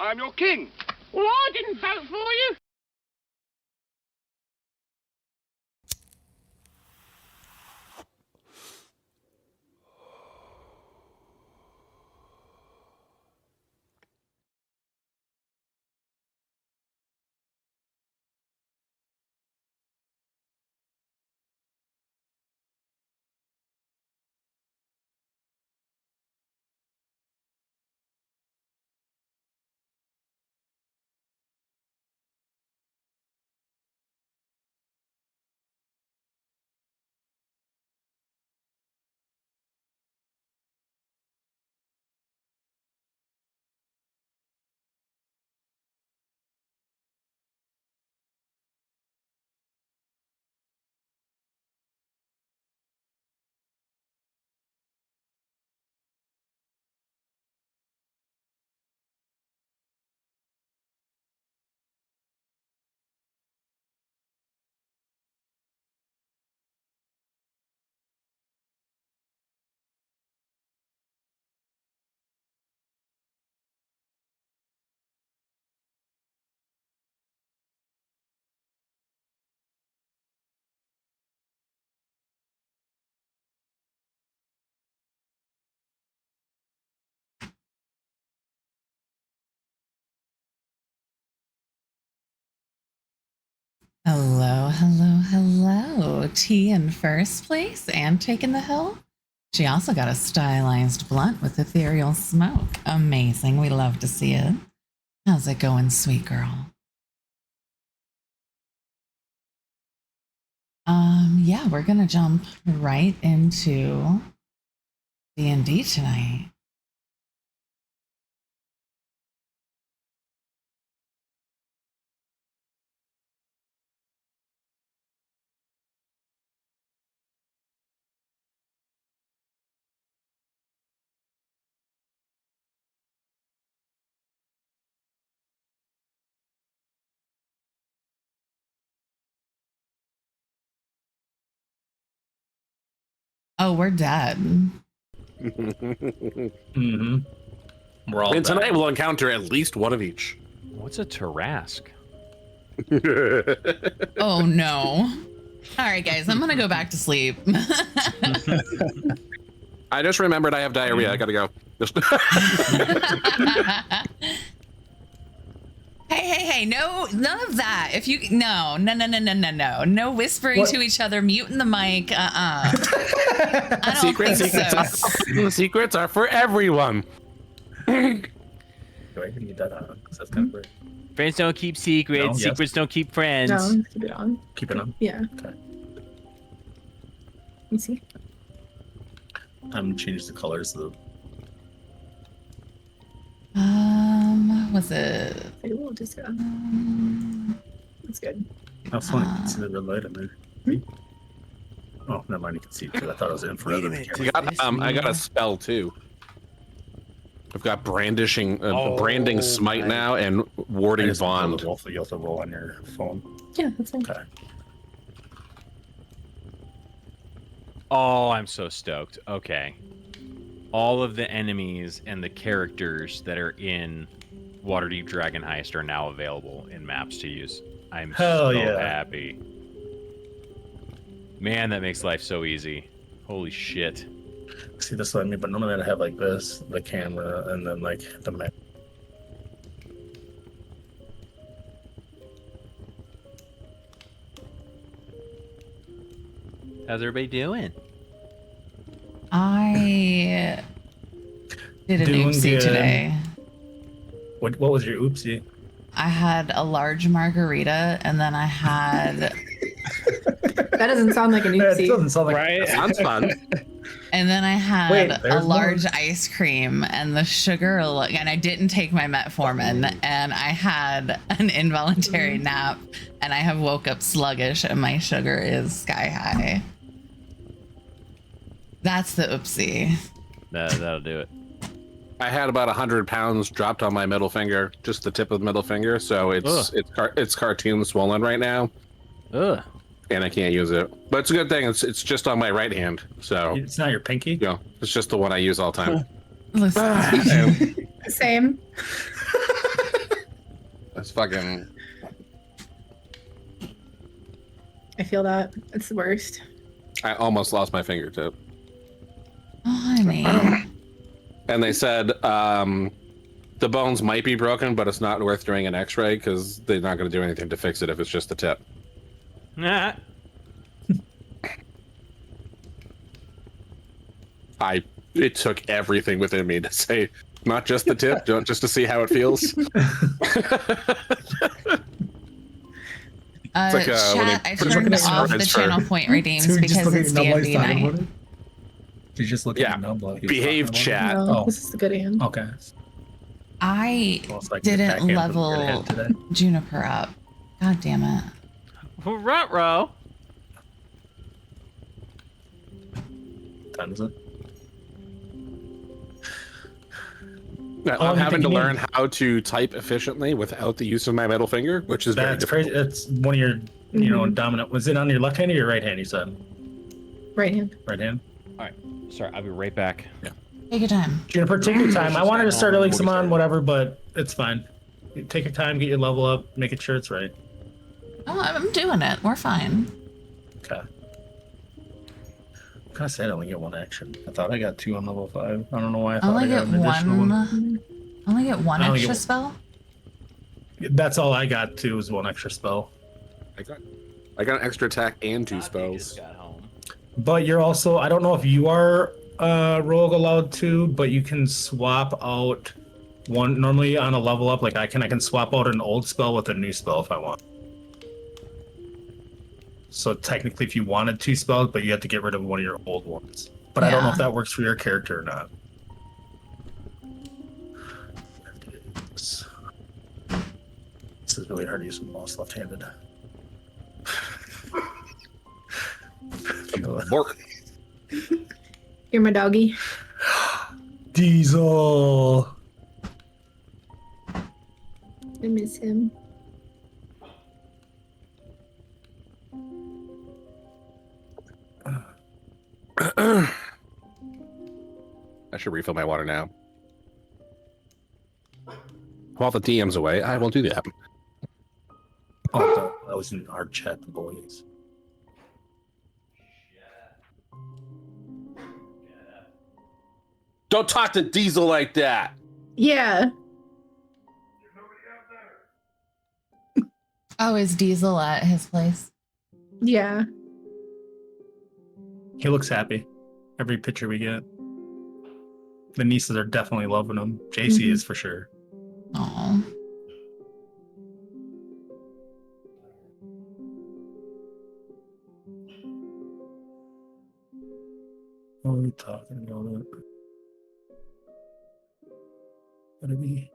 I'm your king. Well, I didn't vote for you. Hello, hello, hello. Tea in first place and taking the hill. She also got a stylized blunt with ethereal smoke. Amazing. We love to see it. How's it going, sweet girl? Yeah, we're gonna jump right into D&D tonight. Oh, we're dead. Mm-hmm. We're all And tonight dead. we'll encounter at least one of each. What's a Tarask? Oh no. All right, guys, I'm gonna go back to sleep. I just remembered I have diarrhea. I gotta go. Hey, no, none of that. If you, no. No whispering What? to each other, muting the mic. I don't Secrets, think so. secrets are for everyone. Do I even need that on? 'Cause that's kind of weird. Friends don't keep secrets. No, yes. Secrets don't keep friends. No, keep it on. Keep it on. Yeah. Okay. You see? I'm changing the colors of the. Was it? Okay, we'll just go. That's good. How funny! You can see the red light in there. See? Oh, never mind. You can see it because I thought it was infrared. Wait a minute. I got a spell too. I've got brandishing, branding smite nice. now, and warding bond. You have to roll on your phone. Yeah, that's fine. Okay. Oh, I'm so stoked. Okay. All of the enemies and the characters that are in Waterdeep Dragon Heist are now available in maps to use. I'm Hell so yeah. happy. Man, that makes life so easy. Holy shit. See, this is what I mean, but normally I have like this, the camera, and then like the map. How's everybody doing? I did an Doing oopsie good. today. What was your oopsie? I had a large margarita, and then I had, That doesn't sound like an It oopsie. doesn't sound like That sounds fun. and then I had Wait, a there's large more. ice cream, and the sugar, and I didn't take my metformin, and I had an involuntary nap, and I have woke up sluggish, and my sugar is sky high. That's the oopsie. That'll do it. I had about 100 pounds dropped on my middle finger, just the tip of the middle finger. So it's cartoon swollen right now, Ugh. and I can't use it. But it's a good thing. It's just on my right hand, so It's not your pinky. you know, it's just the one I use all the time. Listen, Same. It's fucking. I feel that. It's the worst. I almost lost my fingertip. Oh, honey. And they said the bones might be broken, but it's not worth doing an X-ray because they're not going to do anything to fix it if it's just the tip. Nah. It took everything within me to say not just the tip, just to see how it feels. It's like, when Chat, they I put turned fucking off the spreads for- channel point redeems Dude, just because look at it's your numb D&D lights talking night. about it. Did you just look Yeah, at your numb light? behave, chat. No, Oh. this is the good end. Okay. I Well, so I can get didn't backhand from level your head today. Juniper up. God damn it. Ruh-roh. Time is it? I'm having to you learn how to type efficiently without the use of my middle finger, which is very That's difficult. crazy. That's one of your, dominant. Was it on your left hand or your right hand? You said Right hand. right hand. Sorry, I'll be right back. Take your time. Juniper, take your time. I wanted to start early, We'll some on start. whatever, but it's fine. You take your time, get your level up, making sure it's right. Oh, I'm doing it. We're fine. Okay. I'm kind of sad I only get one action. I thought I got 2 on level 5. I don't know why I I thought only I got get an additional one. I only get one I only extra get- spell. That's all I got too, is 1 extra spell. I got an extra attack and 2 Just spells. got home. But you're also, I don't know if you are rogue allowed to, but you can swap out one normally on a level up. Like I can swap out an old spell with a new spell if I want. So technically, if you wanted 2 spells, but you have to get rid of one of your old ones. But I don't know if Yeah. that works for your character or not. This is really hard to use with mouse left-handed. Bork. You're my doggy. Diesel. I miss him. I should refill my water now. While the DM's away, I will do that. Oh, that was in our chat, the boys. Don't talk to Diesel like that. Yeah. Oh, is Diesel at his place? Yeah. He looks happy. Every picture we get. The nieces are definitely loving him. JC is for sure. Oh. What are we talking about? What are we?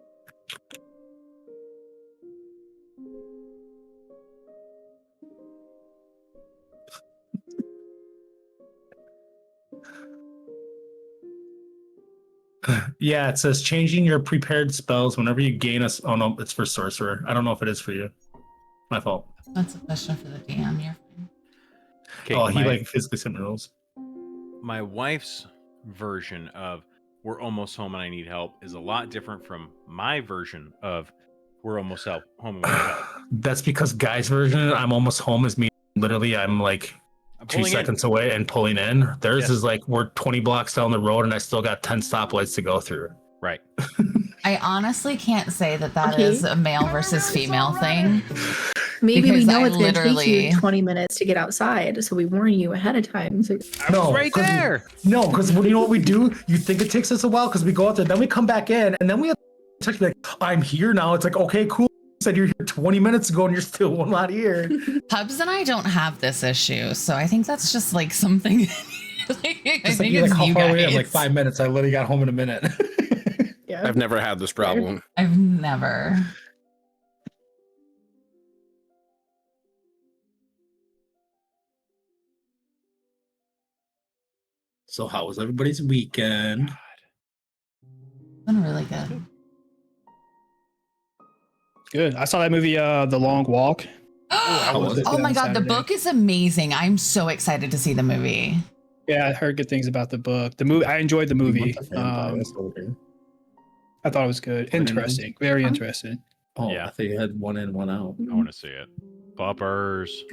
Yeah, it says changing your prepared spells whenever you gain a. Oh no, it's for sorcerer. I don't know if it is for you. My fault. That's a question for the DM. You're fine. Okay, Oh, he my, like physically sent me rules. my wife's version of "We're almost home and I need help" is a lot different from my version of "We're almost home and we need help." That's because Guy's version, I'm almost home, is me. Literally, I'm like I'm 2 pulling in. seconds away and pulling in. Theirs Yes. is like we're 20 blocks down the road and I still got 10 stoplights to go through. Right. I honestly can't say that that Okay. is a male versus female thing. Maybe we Because know I it's going to take literally- you 20 minutes to get outside, so we warn you ahead of time. So I No, was right 'cause- there. No, because you know what we do? You think it takes us a while because we go out there, then we come back in, and then we have to like, I'm here now. It's like, okay, cool. You said you're here 20 minutes ago and you're still not here. Hubs and I don't have this issue, so I think that's just like something. I Just like, think you're like, it's how you far away? I'm guys. like 5 minutes. I literally got home in a minute. yeah. I've never had this problem. I've never. So how was everybody's weekend? Been really good. Good. I saw that movie, The Long Walk. Oh, was it? my On god, the Saturday. book is amazing. I'm so excited to see the movie. Yeah, I heard good things about the book. The movie, I enjoyed the movie. I thought it was good. What do you mean? Interesting. Very interesting. Oh, Yeah. I think you had one in, one out. I want to see it. Puppers.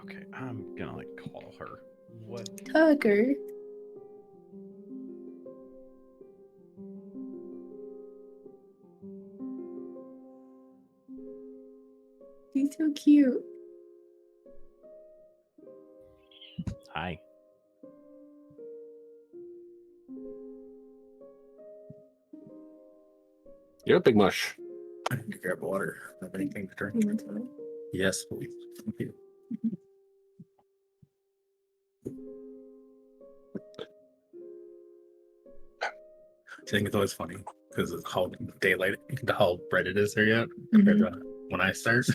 Okay, I'm gonna like call her. What? Tucker. He's so cute. Hi. You're a big mush. I need to grab water. Have anything to drink? He wants one. Yes, please. Thank you. I think it's always funny because of how daylight, how bright it is there yet compared to when I start.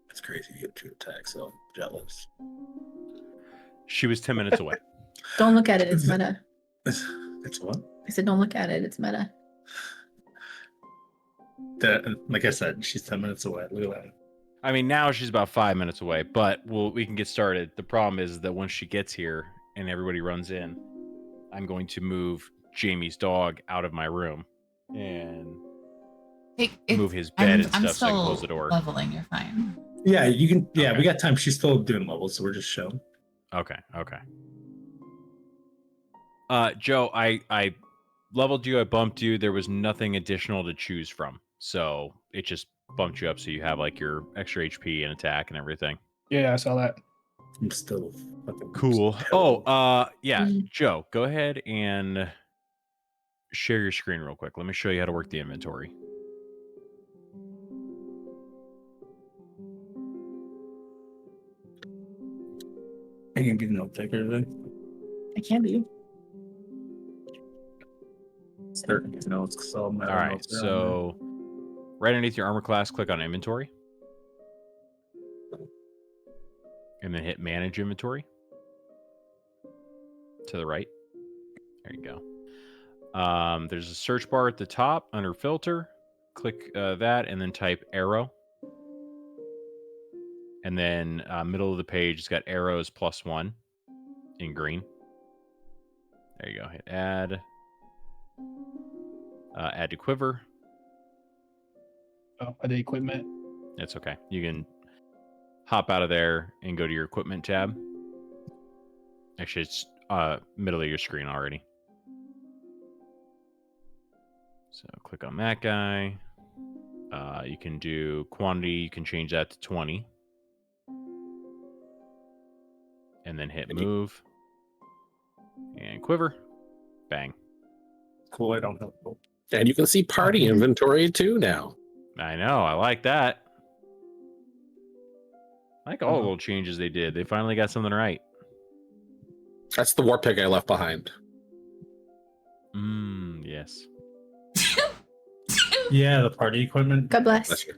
It's crazy to get 2 attacks, so I'm jealous. She was 10 minutes away. Don't look at it. It's meta. It's what? I said, don't look at it. It's meta. Like I said, she's 10 minutes away. Look at that. I mean, now she's about 5 minutes away, but we can get started. The problem is that once she gets here and everybody runs in, I'm going to move Jamie's dog out of my room and move his bed and stuff so I can close the door. Leveling, you're fine. Yeah, you can. Yeah, Okay. we got time. She's still doing levels, so we're just showing. Okay. Joe, I leveled you, I bumped you. There was nothing additional to choose from. So it just bumped you up so you have like your extra HP and attack and everything. Yeah, I saw that. I'm still fucking Cool. terrible. Yeah, Mm. Joe, go ahead and share your screen real quick. Let me show you how to work the inventory. I can get a note taker today. I can be. Certain notes. So All right, so right underneath your armor class, click on inventory. And then hit manage inventory. To the right. There you go. There's a search bar at the top under filter. Click that and then type arrow. And then middle of the page, it's got arrows +1 in green. There you go. Hit add. Add to quiver. Oh, I did equipment. It's okay. You can hop out of there and go to your equipment tab. Actually, it's middle of your screen already. So click on that guy. You can do quantity. You can change that to 20. And then hit move. And quiver. Bang. cool. I don't know. And you can see party inventory too now. I know. I like that. I like all the little changes they did. They finally got something right. That's the war pig I left behind. Yes. Yeah, the party equipment. God bless. That's your,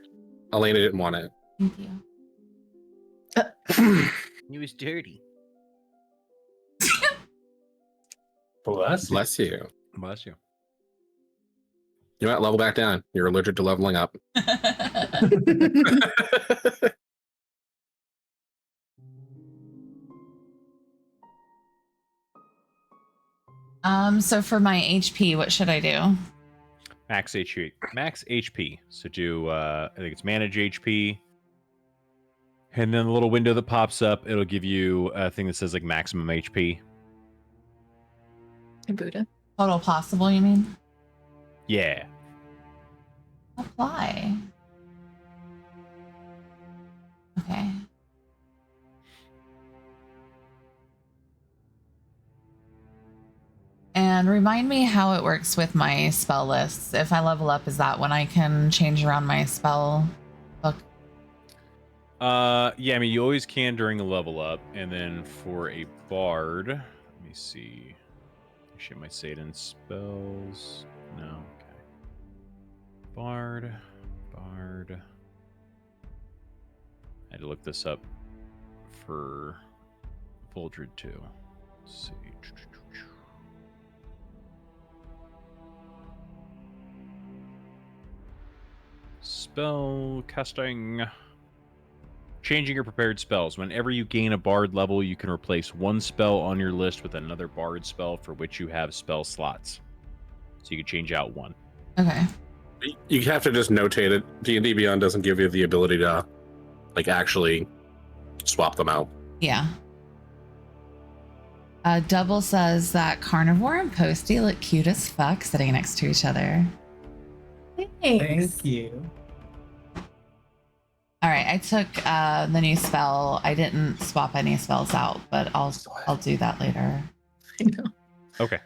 Elena didn't want it. Thank you. He was dirty. Bless. Bless you. Bless you. You might level back down. You're allergic to leveling up. So for my HP, what should I do? Max HP. Max HP. So do I think it's manage HP. And then the little window that pops up, it'll give you a thing that says like maximum HP. Buddha. Total possible, you mean? Yeah. Apply. Okay. And remind me how it works with my spell lists. If I level up, is that when I can change around my spell book? Yeah, I mean you always can during a level up, and then for a bard, let me see. Actually, I might say it in spells. No, okay. Bard. I had to look this up for Voldred too. Let's see. Spell casting. Changing your prepared spells. Whenever you gain a bard level, you can replace one spell on your list with another bard spell for which you have spell slots. So you can change out one. Okay. You have to just notate it. D&D Beyond doesn't give you the ability to, like, actually swap them out. Yeah. Double says that Carnivore and Posty look cute as fuck sitting next to each other. Thanks. Thank you. All right, I took the new spell. I didn't swap any spells out, but I'll do that later. I know. Okay.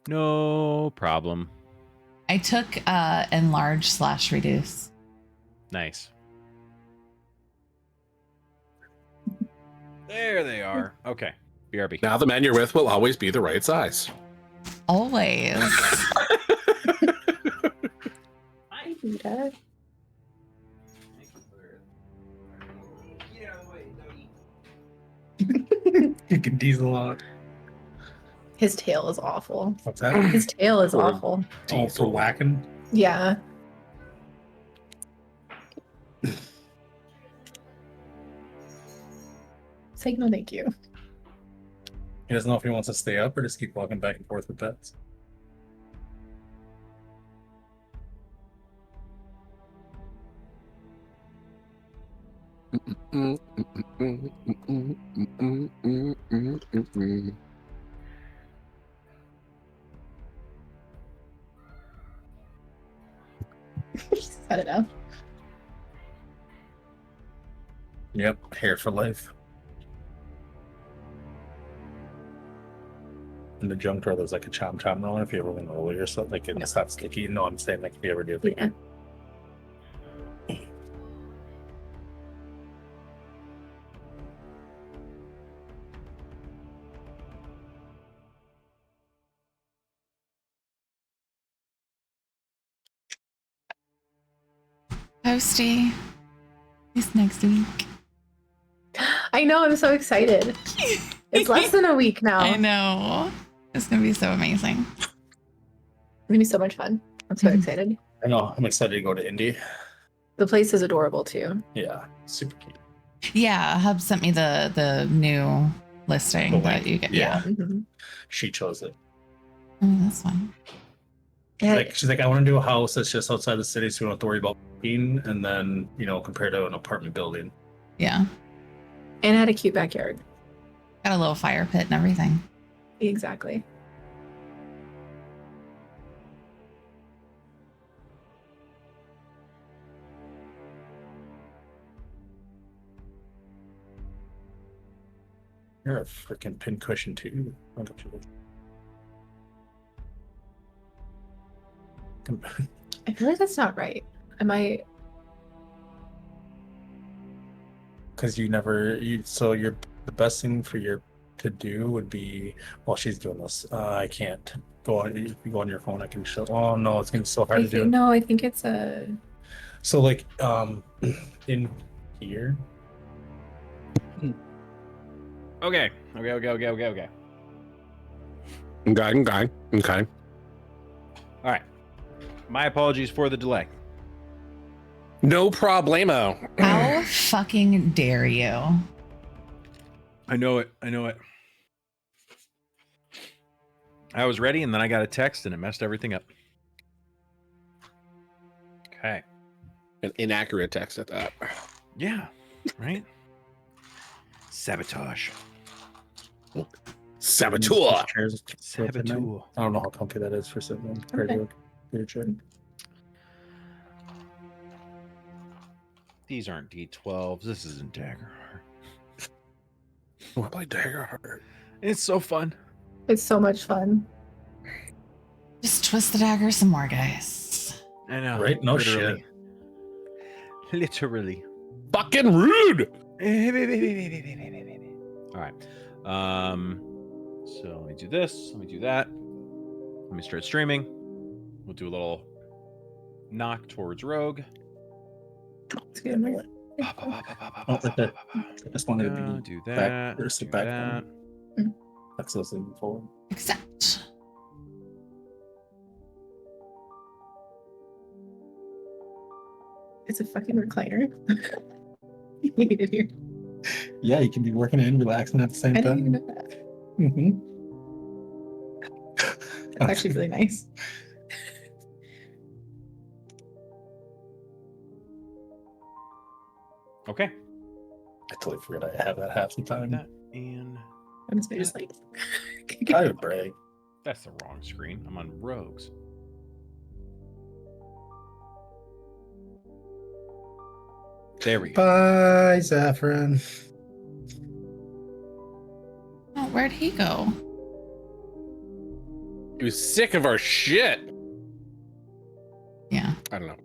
No problem. I took enlarge/reduce. Nice. There they are. Okay. BRB. Now the man you're with will always be the right size. Always. Hi, Vita. You can diesel out. His tail is awful. What's that? His tail is Or- awful. Oh, for whacking. Yeah. It's like, no, thank you. He doesn't know if he wants to stay up or just keep walking back and forth with pets. Set it up. Yep, hair for life. In the junk drawer, there's like a chom chom roller. If you ever went earlier, so like it's not sticky. No, I'm saying like if you ever do. Yeah. Posty. It's next week. I know, I'm so excited. It's less than a week now. I know. It's gonna be so amazing. It's gonna be so much fun. I'm so Mhm. excited. I know. I'm excited to go to Indy. The place is adorable too. Yeah, super cute. Yeah, Hub sent me the new listing The that link. you get. Yeah. Mhm. She chose it. Oh, that's fun. Yeah, She's like, I want to do a house that's just outside the city, so we don't have to worry about being, and then compared to an apartment building. Yeah. and it had a cute backyard. Got a little fire pit and everything. Exactly. You're a freaking pincushion too. Look at you. I feel like that's not right. Am I? Because the best thing for your to do would be while she's doing this. I can't go on. If you go on your phone, I can show. Oh no, it's gonna be so hard to do. No, I think it's a. So like in here. Okay. Okay. All right. My apologies for the delay. No problemo. How fucking dare you? I know it. I was ready, and then I got a text, and it messed everything up. Okay. An inaccurate text at that. Yeah. Right? Sabotage. Saboteur. Chairs. Saboteur. I don't know how comfy that is for sitting compared to a computer chair. These aren't D12s. This isn't Daggerheart. I want to play Daggerheart. It's so fun. It's so much fun. Just twist the dagger some more, guys. I know. Right? No literally. Literally. Fucking rude. All right. So let me do this. Let me do that. Let me start streaming. We'll do a little knock towards Rogue. It's good. I just wanted to be Do back that. or sit do back. that. That's listening forward. Accept. It's a fucking recliner. You hate it here. Yeah, you can be working and relaxing at the same I didn't even time. know that. Mm-hmm. It's actually really nice. Okay. I totally forget I have that half the time. That and I'm just like. I would brag. that's the wrong screen. I'm on Rogues. There we go. Bye, Saffron. Oh, where'd he go? He was sick of our shit. Yeah. I don't know.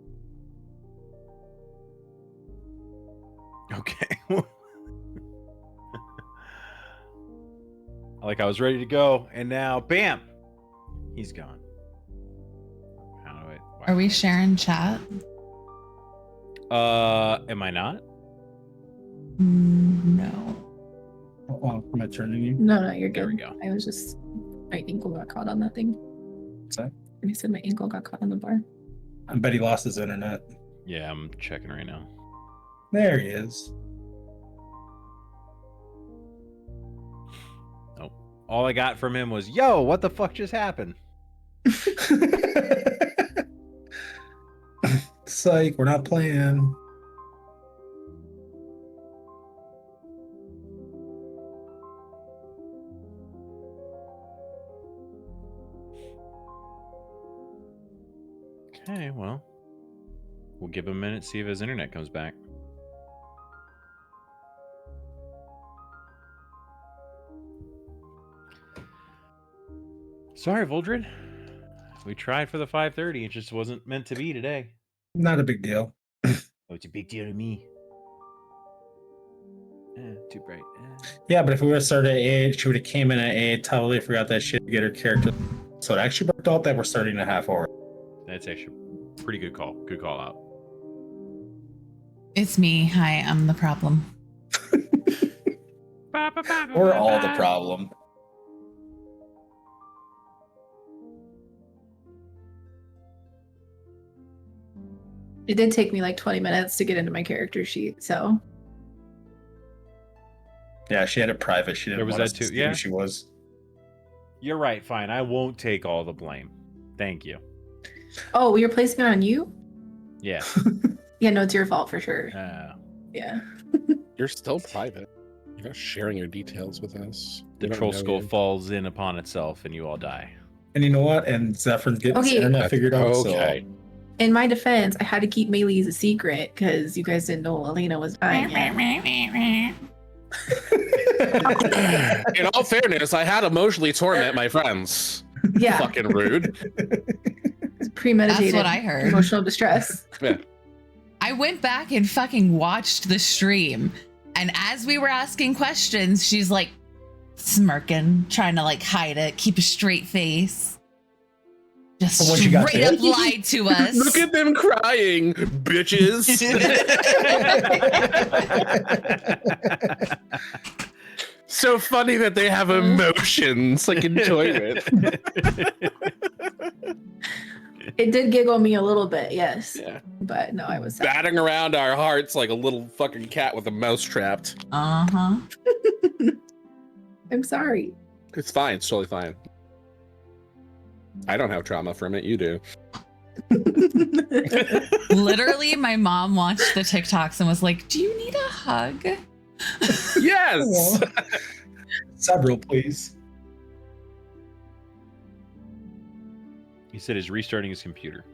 Okay. Like I was ready to go, and now, bam, he's gone. How do I? why Are we do I- sharing chat? Am I not? No. Oh, am I turning you? No, you're good. There we go. I was just. My ankle got caught on that thing. What's that? And he said my ankle got caught on the bar. I bet he lost his internet. Yeah, I'm checking right now. There he is. Oh, all I got from him was, "Yo, what the fuck just happened?" Psych, we're not playing. Okay, well, we'll give him a minute, see if his internet comes back. Sorry, Voldred. We tried for the 5:30. It just wasn't meant to be today. Not a big deal. Oh, it's a big deal to me. Too bright. Yeah, but if we would have started at 8, she would have came in at 8, totally forgot that shit to get her character. So it actually worked out that we're starting a half hour. That's actually a pretty good call. Good call out. It's me. Hi, I'm the problem. We're all the problem. It did take me like 20 minutes to get into my character sheet, so Yeah, she had it private. She didn't There was want that us to too, see yeah. who she was. You're right. Fine. I won't take all the blame. Thank you. oh, you're placing it on you? Yeah. Yeah, no, it's your fault for sure. Yeah. You're still private. You're not sharing your details with us. The We don't troll know skull you. falls in upon itself, and you all die. And you know what? And Zephyr's getting his Okay. internet figured out. Okay. In my defense, I had to keep Maylee's a secret because you guys didn't know Elena was dying yet. In all fairness, I had emotionally torment my friends. Yeah, Fucking rude. it's premeditated. That's what I heard. Emotional distress. Yeah. I went back and fucking watched the stream. And as we were asking questions, she's like smirking, trying to like hide it, keep a straight face. Just What you got straight there? up lied to us. Look at them crying, bitches. So funny that they have emotions, like enjoyment. It did giggle me a little bit, yes. Yeah. But no, I was sad. Batting around our hearts like a little fucking cat with a mouse trapped. Uh-huh. I'm sorry. It's fine. It's totally fine. I don't have trauma from it. You do. Literally, my mom watched the TikToks and was like, "Do you need a hug?" Yes. Several, please. He said he's restarting his computer.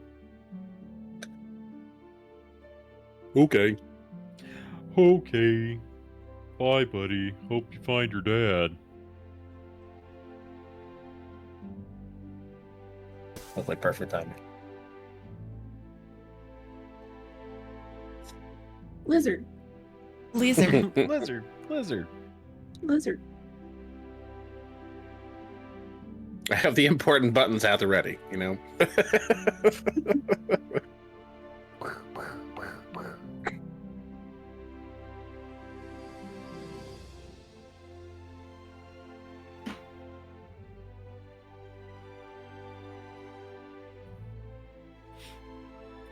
Okay. Okay. Bye, buddy. Hope you find your dad. That's like perfect timing. Lizard. Lizard. Blizzard. Blizzard. Lizard. I have the important buttons at the ready, you know?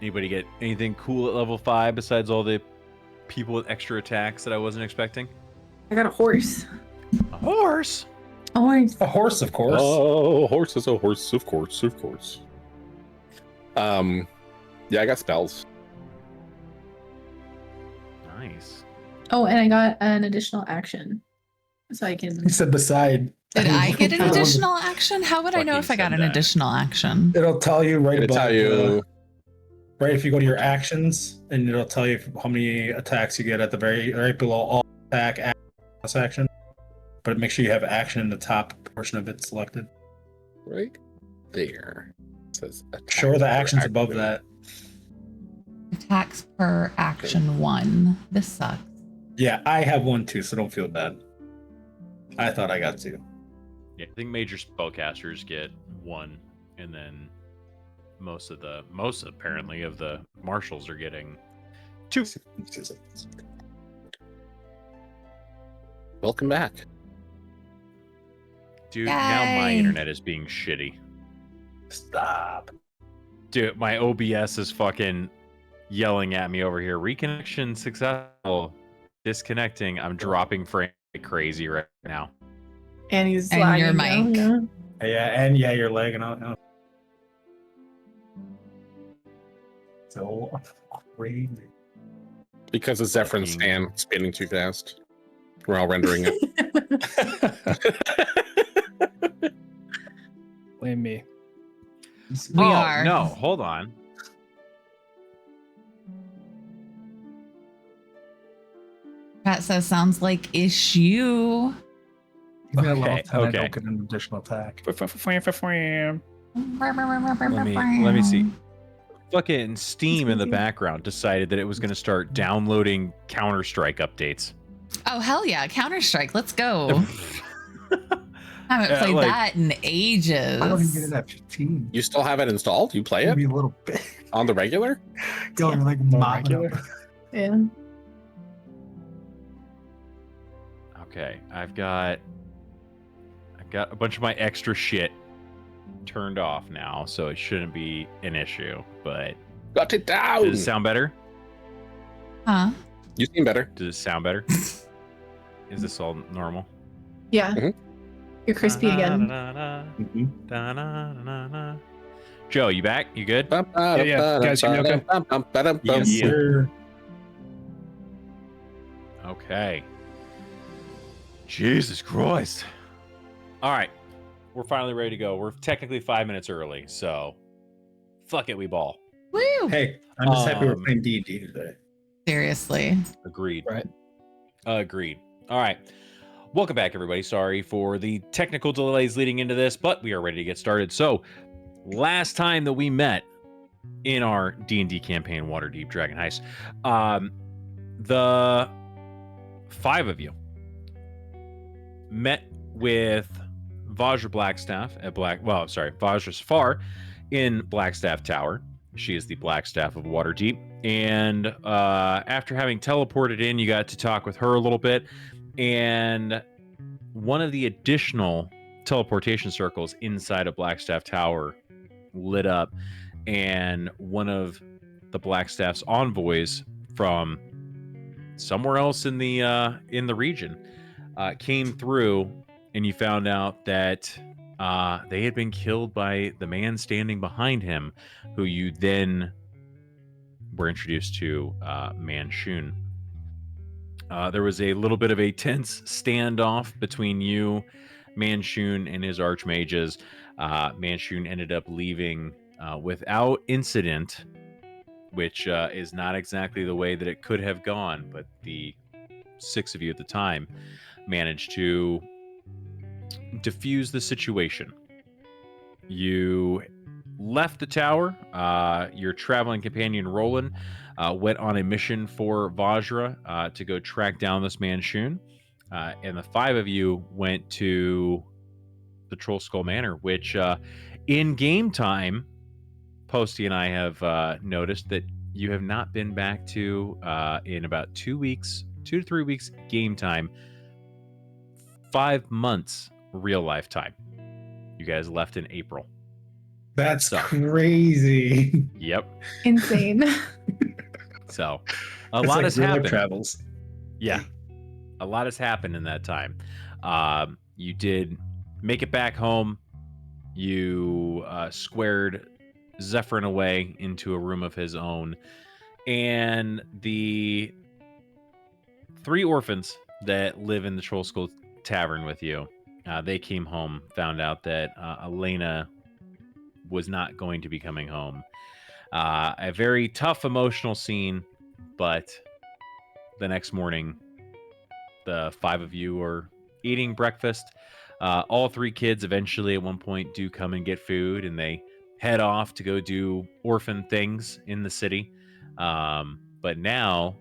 Anybody get anything cool at level 5 besides all the people with extra attacks that I wasn't expecting? I got a horse. A horse. A horse. A horse, of course. Oh, horse is a horse, of course, of course. Yeah, I got spells. Nice. Oh, and I got an additional action, so I can. He said beside. Did I get an additional action? How would I know Fucking if I got said an that. additional action? It'll tell you right It'll above. tell you. Right, if you go to your actions, and it'll tell you how many attacks you get at the right below all attack action. But make sure you have action in the top portion of it selected. Right there. It says Sure, the attack actions per above activity. that. Attacks per action 1. This sucks. Yeah, I have one too, so don't feel bad. I thought I got two. Yeah, I think major spellcasters get 1, and then most apparently of the marshals are getting 2. Welcome back. Dude, now my Yay. internet is being shitty. Stop. Dude, my OBS is fucking yelling at me over here. Reconnection successful. Disconnecting. I'm dropping frame like crazy right now. And he's And your lagging mic. down, Yeah, you're lagging out now. So crazy. Because of Zephyr's Fucking- fan spinning too fast. We're all rendering it. yeah. Blame me. We oh, are. No, hold on. Pat says sounds like issue. You got a level Okay, 10, I okay. don't get an additional attack. Let me see. Fucking Steam in the background decided that it was going to start downloading Counter-Strike updates. Oh hell yeah, Counter Strike. Let's go. Haven't Yeah, played like- that in ages. I don't even get it at 15. You still have it installed? You play it Maybe a little bit. on the regular? Yo, you're like More mopping regular? up. Okay, I've got a bunch of my extra shit turned off now, so it shouldn't be an issue. But Got it down. does it sound better? Huh? You seem better. Does it sound better? Is this all normal? Yeah. Mhm. You're crispy again. Mhm. Joe, you back? You good? yeah. Guys, hear me okay? Yeah. Sir. Okay. Jesus Christ. All right. We're finally ready to go. We're technically 5 minutes early, so fuck it, we ball. Woo! Hey, I'm just happy we're Um, playing D&D today. Seriously. Agreed. Right. Agreed. All right. Welcome back, everybody. Sorry for the technical delays leading into this, but we are ready to get started. So, last time that we met in our D&D campaign, Waterdeep Dragon Heist, the 5 of you met with Vajra Blackstaff at Vajra Safar in Blackstaff Tower. She is the Blackstaff of Waterdeep. And after having teleported in, you got to talk with her a little bit. And one of the additional teleportation circles inside of Blackstaff Tower lit up. And one of the Blackstaff's envoys from somewhere else in the region came through, and you found out that they had been killed by the man standing behind him, who you then were introduced to, Manshun. There was a little bit of a tense standoff between you, Manshun, and his archmages. Manshun ended up leaving without incident, which is not exactly the way that it could have gone, but the 6 of you at the time managed to diffuse the situation. You left the tower. Your traveling companion, Roland, went on a mission for Vajra to go track down this Manshun. And the 5 of you went to the Troll Skull Manor, which in game time, Posty and I have noticed that you have not been back to in about 2 to 3 weeks game time, 5 months real life time. You guys left in April. That's So. crazy. Yep. Insane. So a It's lot like has real life happened. travels. Yeah. A lot has happened in that time. You did make it back home. You squared Zephyrin away into a room of his own. And the 3 orphans that live in the Troll Skull Tavern with you, they came home, found out that Elena was not going to be coming home. A very tough emotional scene, but the next morning, the 5 of you are eating breakfast. All 3 kids eventually at one point do come and get food, and they head off to go do orphan things in the city. But now,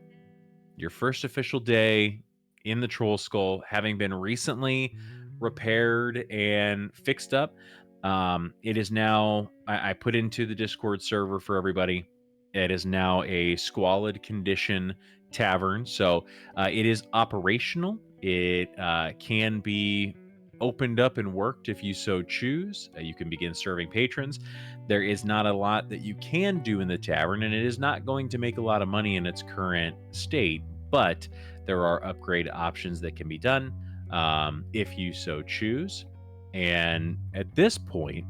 your first official day in the Troll Skull, having been recently repaired and fixed up, it is now, I put into the Discord server for everybody, it is now a squalid condition tavern. So it is operational. It can be opened up and worked if you so choose. You can begin serving patrons. There is not a lot that you can do in the tavern, and it is not going to make a lot of money in its current state, but there are upgrade options that can be done if you so choose. And at this point,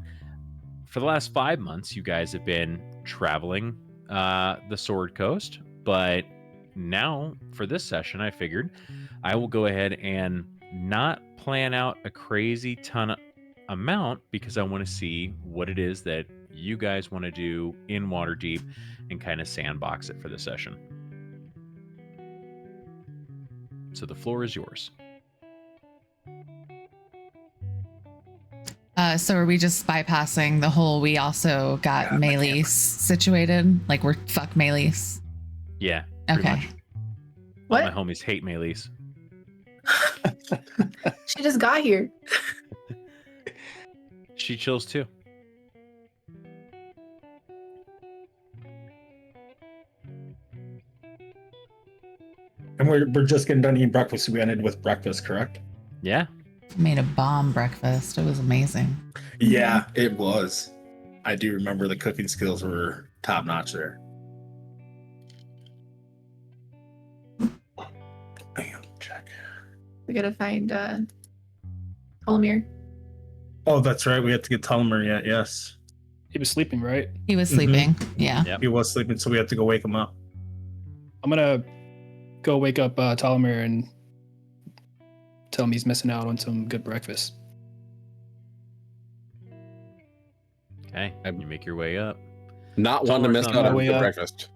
for the last 5 months, you guys have been traveling the Sword Coast, but now for this session, I figured I will go ahead and not plan out a crazy ton of amount, because I want to see what it is that you guys want to do in Waterdeep and kind of sandbox it for the session. So the floor is yours. So are we just bypassing the whole, we also got Melis situated? Like we're fuck Melis? Yeah. pretty Okay. much. What? My homies hate Melis. She just got here. She chills too. And we're just getting done eating breakfast. So we ended with breakfast, correct? Yeah. Made a bomb breakfast. It was amazing. Yeah, it was. I do remember the cooking skills were top notch there. Bam, check. We gotta find Olmir. Oh, that's right. We had to get Tulmer yet. Yes, He was sleeping, right? He was sleeping. Yeah. Yep. he was sleeping, so we had to go wake him up. I'm gonna go wake up Ptolemy and tell him he's missing out on some good breakfast. Okay. You make your way up. Not one to Tulmer's miss not out on way the up. breakfast.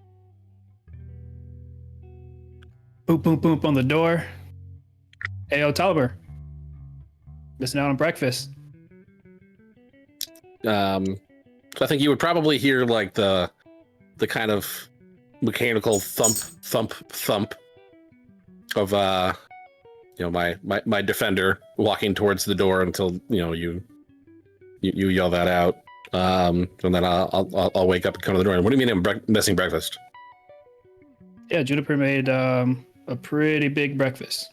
Boop, boop, boop on the door. Hey, yo, Tolliver. Missing out on breakfast. So I think you would probably hear like the kind of mechanical thump of my defender walking towards the door until you yell that out, and then I'll wake up and come to the door. What do you mean I'm missing breakfast? Yeah, Juniper made a pretty big breakfast.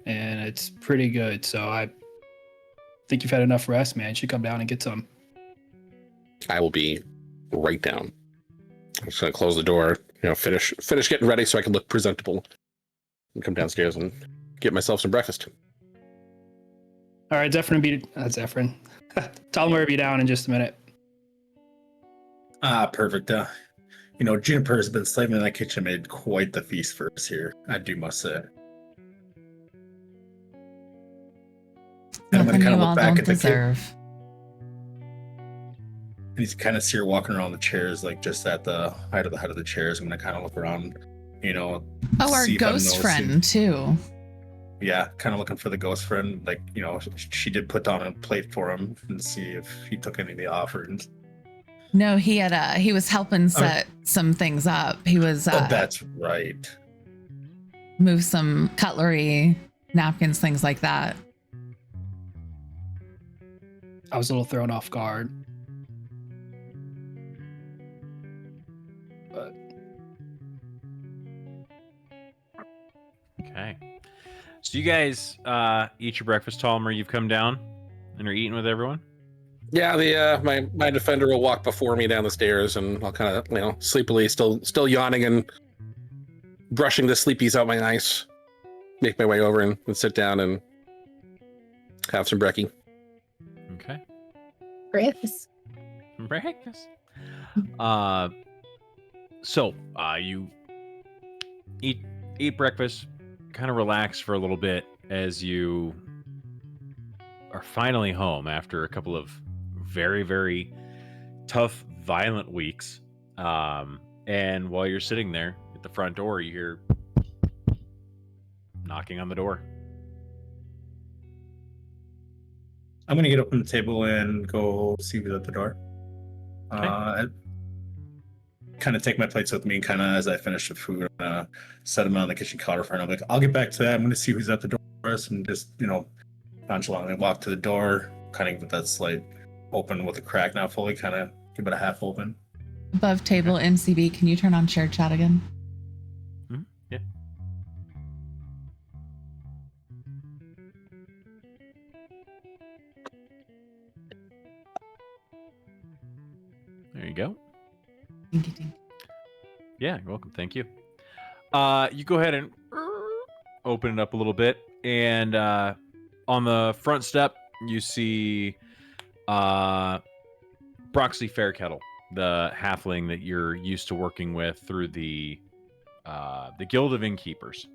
And it's pretty good, so I think you've had enough rest, man. You should come down and get some. I will be right down. I'm just gonna close the door, finish getting ready so I can look presentable, and come downstairs and get myself some breakfast. All right, Zephyrin Tolliver will be down in just a minute. Ah, perfect. Juniper has been slaving in that kitchen, made quite the feast for us here, I do must say. And I'm Nothing gonna you kind of all look back don't at the kid. deserve. And he's kind of see her walking around the chairs, like just at the height of the head of the chairs. I'm gonna kind of look around, Oh, our see if I'm ghost noticing- friend too. Yeah, kind of looking for the ghost friend. Like, she did put down a plate for him and see if he took any of the offerings. No, he had he was helping set some things up. He was Oh, that's right. move some cutlery, napkins, things like that. I was a little thrown off guard. But Okay. So you guys eat your breakfast, Tolmer. You've come down and are eating with everyone? Yeah, the my defender will walk before me down the stairs, and I'll kind of sleepily, still yawning and brushing the sleepies out my eyes, make my way over and sit down and have some brekkie. Okay. Breakfast. Breakfast. So you eat breakfast, kind of relax for a little bit as you are finally home after a couple of very, very tough, violent weeks. And while you're sitting there at the front door, you hear knocking on the door. I'm gonna get up from the table and go see who's at the door. Okay. Kind of take my plates with me, kind of as I finish the food, set them on the kitchen counter for. And I'm like, I'll get back to that. I'm gonna see who's at the door first, and just nonchalantly walk to the door, kind of with that slight open with a crack, not fully, kind of give it a half open. Above table MCB, can you turn on shared chat again? Yeah. There you go. Dinky dink. Yeah, you're welcome. Thank you. You go ahead and open it up a little bit, and on the front step, you see Broxley Fairkettle, the halfling that you're used to working with through the Guild of Innkeepers.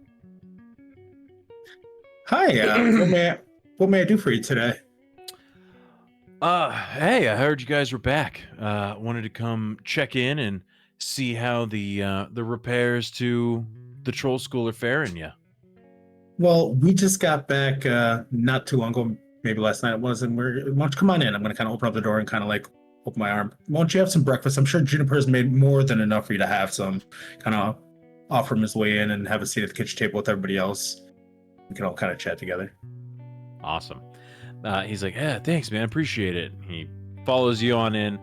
Hi, what may I do for you today? Hey, I heard you guys were back. Wanted to come check in and see how the repairs to the troll school are faring you. Well, we just got back not too long ago, maybe last night it was, and why don't you come on in? I'm going to kind of open up the door and kind of like open my arm. Why don't you have some breakfast? I'm sure Juniper's made more than enough for you to have some. Kind of offer him his way in and have a seat at the kitchen table with everybody else. We can all kind of chat together. Awesome. He's like, yeah, thanks, man. Appreciate it. He follows you on in.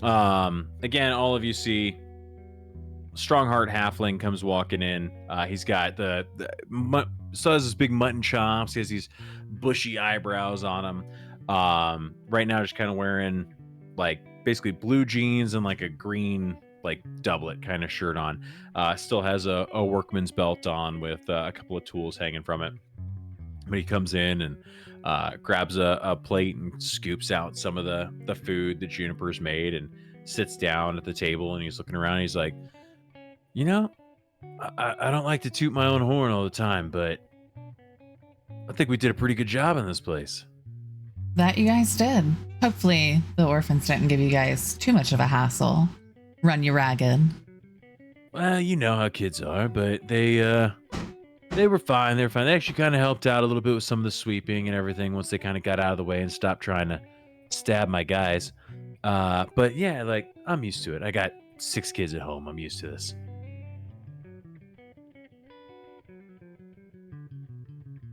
Again, all of you see Strongheart Halfling comes walking in. He's got still has this big mutton chops. He has these bushy eyebrows on him. Right now, just kind of wearing like basically blue jeans and like a green like doublet kind of shirt on. Still has a workman's belt on with a couple of tools hanging from it. But he comes in and grabs a plate and scoops out some of the food that Juniper's made and sits down at the table, and he's looking around and he's like, I don't like to toot my own horn all the time, but I think we did a pretty good job in this place. That you guys did. Hopefully the orphans didn't give you guys too much of a hassle. Run you ragged. Well, you know how kids are, but they were fine. They were fine. They actually kind of helped out a little bit with some of the sweeping and everything once they kind of got out of the way and stopped trying to stab my guys. But yeah, like, I'm used to it. I got 6 kids at home. I'm used to this.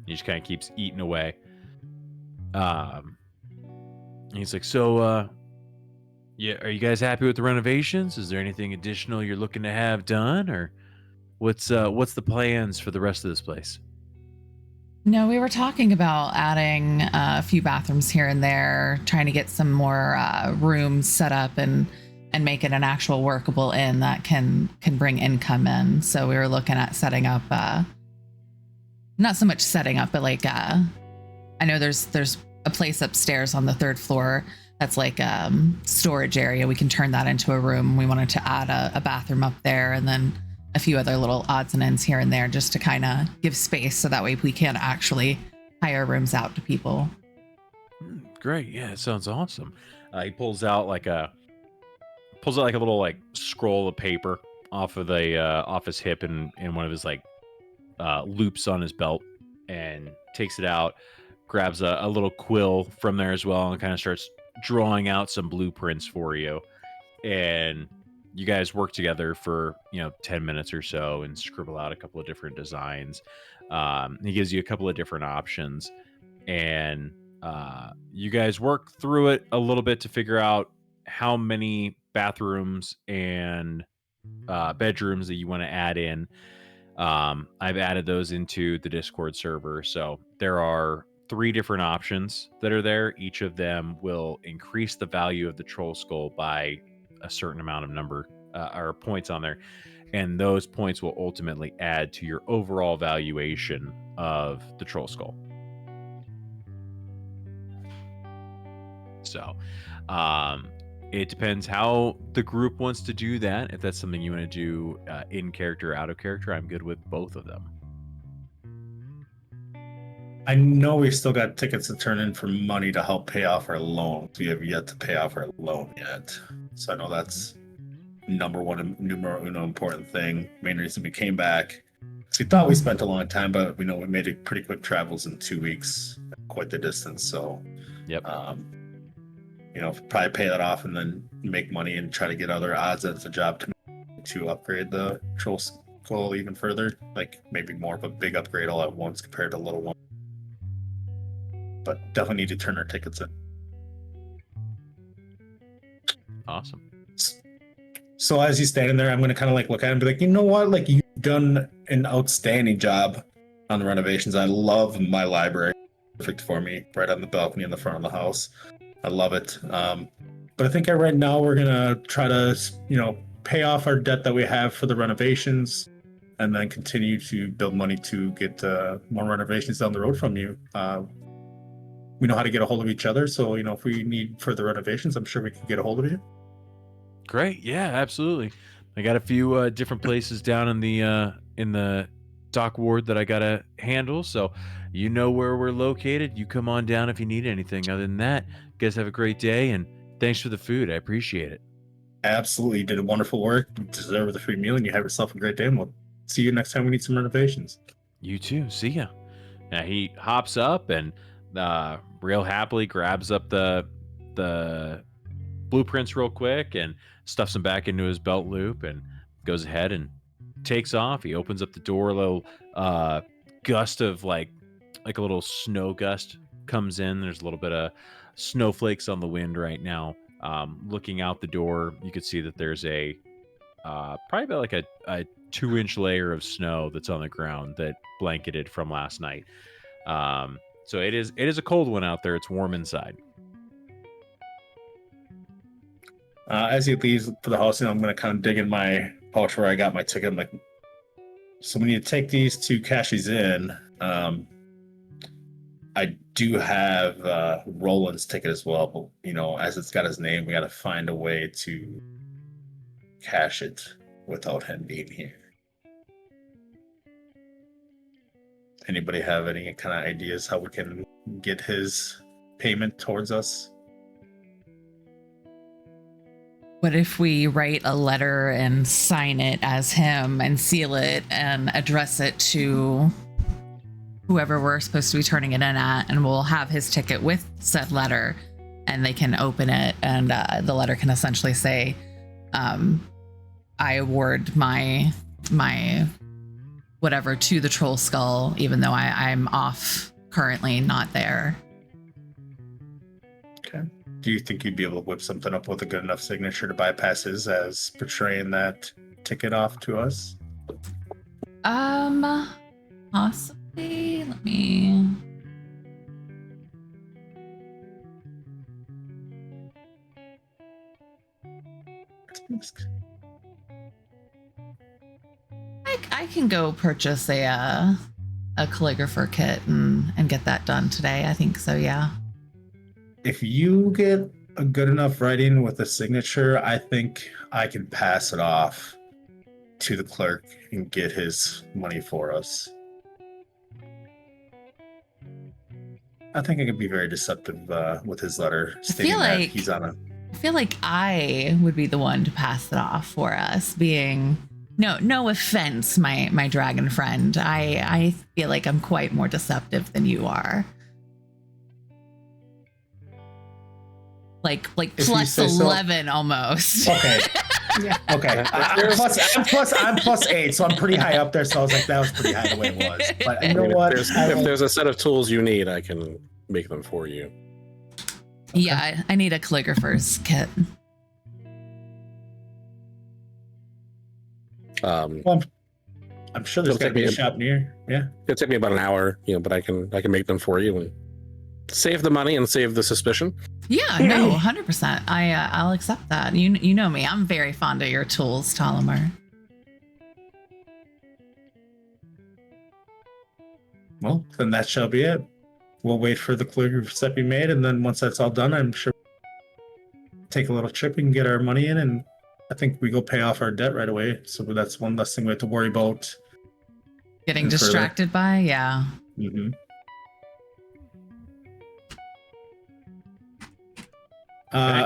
He just kind of keeps eating away. He's like, so, yeah, are you guys happy with the renovations? Is there anything additional you're looking to have done, or what's the plans for the rest of this place? No, we were talking about adding a few bathrooms here and there, trying to get some more rooms set up and make it an actual workable inn that can bring income in. So we were looking at setting up, not so much setting up, but like I know there's a place upstairs on the 3rd floor that's like storage area. We can turn that into a room. We wanted to add a bathroom up there, and then a few other little odds and ends here and there just to kind of give space so that way we can actually hire rooms out to people. Great. Yeah, it sounds awesome. He pulls out like a little like scroll of paper off his hip and one of his like loops on his belt, and takes it out, grabs a little quill from there as well, and kind of starts drawing out some blueprints for you. And you guys work together for 10 minutes or so and scribble out a couple of different designs. He gives you a couple of different options, and you guys work through it a little bit to figure out how many bathrooms and bedrooms that you want to add in. I've added those into the Discord server, so there are 3 different options that are there. Each of them will increase the value of the troll skull by a certain amount of number or points on there, and those points will ultimately add to your overall valuation of the troll skull. So it depends how the group wants to do that. If that's something you want to do in character or out of character, I'm good with both of them. I know we've still got tickets to turn in for money to help pay off our loan. We have yet to pay off our loan yet. So I know that's numero uno important thing. Main reason we came back. We thought we spent a long time, but we know we made it pretty quick travels in 2 weeks, quite the distance. So, Yep. Probably pay that off and then make money and try to get other odds at the job to upgrade the troll skull even further. Like maybe more of a big upgrade all at once compared to a little one. But definitely need to turn our tickets in. Awesome. So as he's standing there, I'm going to kind of like look at him and be like, you know what? Like you've done an outstanding job on the renovations. I love my library. Perfect for me, right on the balcony in the front of the house. I love it. But I think right now we're going to try to, pay off our debt that we have for the renovations and then continue to build money to get more renovations down the road from you. We know how to get a hold of each other. So, if we need further renovations, I'm sure we can get a hold of you. Great. Yeah, absolutely. I got a few different places down in the dock ward that I got to handle. So you know where we're located. You come on down if you need anything. Other than that, you guys have a great day, and thanks for the food. I appreciate it. Absolutely. You did wonderful work. You deserve the free meal, and you have yourself a great day. And we'll see you next time we need some renovations. You too. See ya. Now he hops up and real happily grabs up the blueprints real quick and stuffs them back into his belt loop and goes ahead and takes off. He opens up the door. A little gust of like a little snow gust comes in. There's a little bit of snowflakes on the wind right now. Looking out the door, you could see that there's a probably about like a 2-inch layer of snow that's on the ground that blanketed from last night. So it is a cold one out there. It's warm inside. As he leaves for the house, I'm going to kind of dig in my pouch where I got my ticket. I'm like, so we need to take these to cash these in. I do have Roland's ticket as well, but as it's got his name, we got to find a way to cash it without him being here. Anybody have any kind of ideas how we can get his payment towards us? What if we write a letter and sign it as him and seal it and address it to whoever we're supposed to be turning it in at, and we'll have his ticket with said letter, and they can open it, and the letter can essentially say, I award my whatever to the troll skull, even though I'm off currently, not there. Okay. Do you think you'd be able to whip something up with a good enough signature to bypass his as portraying that ticket off to us? Possibly. Let me. I can go purchase a calligrapher kit and get that done today. I think so, yeah. If you get a good enough writing with a signature, I think I can pass it off to the clerk and get his money for us. I think I could be very deceptive with his letter stating that he's on a... I feel like I would be the one to pass it off for us, being... No offense, my dragon friend. I feel like I'm quite more deceptive than you are. Like plus 11 so. Almost. Okay. Yeah. Okay. I'm plus 8, so I'm pretty high up there. So I was like, that was pretty high the way it was. But you know what? If there's a set of tools you need, I can make them for you. Okay. Yeah, I need a calligrapher's kit. Well, I'm sure there's got to be a shop near. Yeah. It'll take me about an hour, but I can make them for you. And save the money and save the suspicion. Yeah, no, 100%. I'll accept that. You know me. I'm very fond of your tools, Tollimer. Well, then that shall be it. We'll wait for the calligraphy set to be made, and then once that's all done, I'm sure take a little trip and get our money in, and I think we go pay off our debt right away. So that's one less thing we have to worry about. Getting And further. distracted by, yeah. Mm-hmm.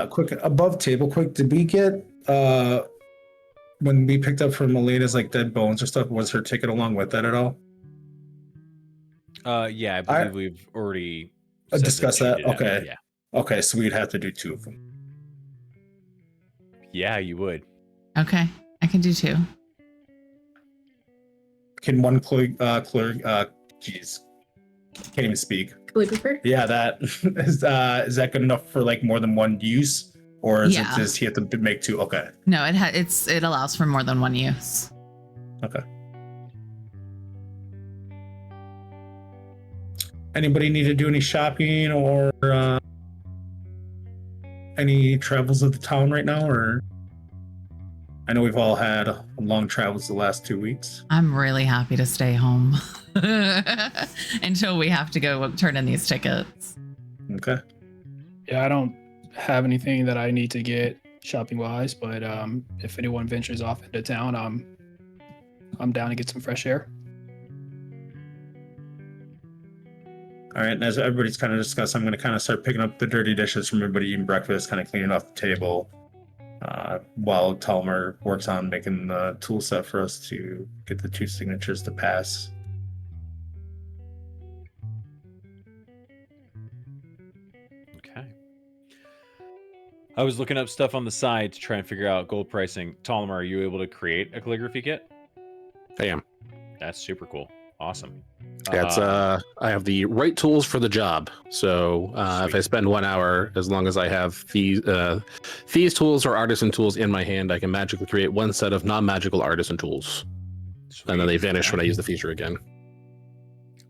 Quick above table. Quick, did we get when we picked up from Elena's like dead bones or stuff? Was her ticket along with that at all? Yeah, I believe we've already Discussed said that. she did have it, Okay. Yeah. Okay, so we'd have to do 2 of them. Yeah, you would. Okay, I can do 2. Can one jeez, can't even speak. Calligrapher? Yeah, that is that good enough for like more than one use, or is Yeah. it just he have to make 2? Okay. No, it allows for more than one use. Okay. Anybody need to do any shopping or any travels of the town right now? Or I know we've all had long travels the last 2 weeks. I'm really happy to stay home until we have to go turn in these tickets. Okay. Yeah, I don't have anything that I need to get shopping wise, but if anyone ventures off into town, I'm down to get some fresh air. All right. And as everybody's kind of discussed, I'm going to kind of start picking up the dirty dishes from everybody eating breakfast, kind of cleaning off the table, while Talmer works on making the tool set for us to get the 2 signatures to pass. Okay. I was looking up stuff on the side to try and figure out gold pricing. Tollimer, are you able to create a calligraphy kit? I am. That's super cool. Awesome. Yeah, it's I have the right tools for the job. So if I spend 1 hour, as long as I have these tools or artisan tools in my hand, I can magically create 1 set of non-magical artisan tools, and then they vanish when I use the feature again.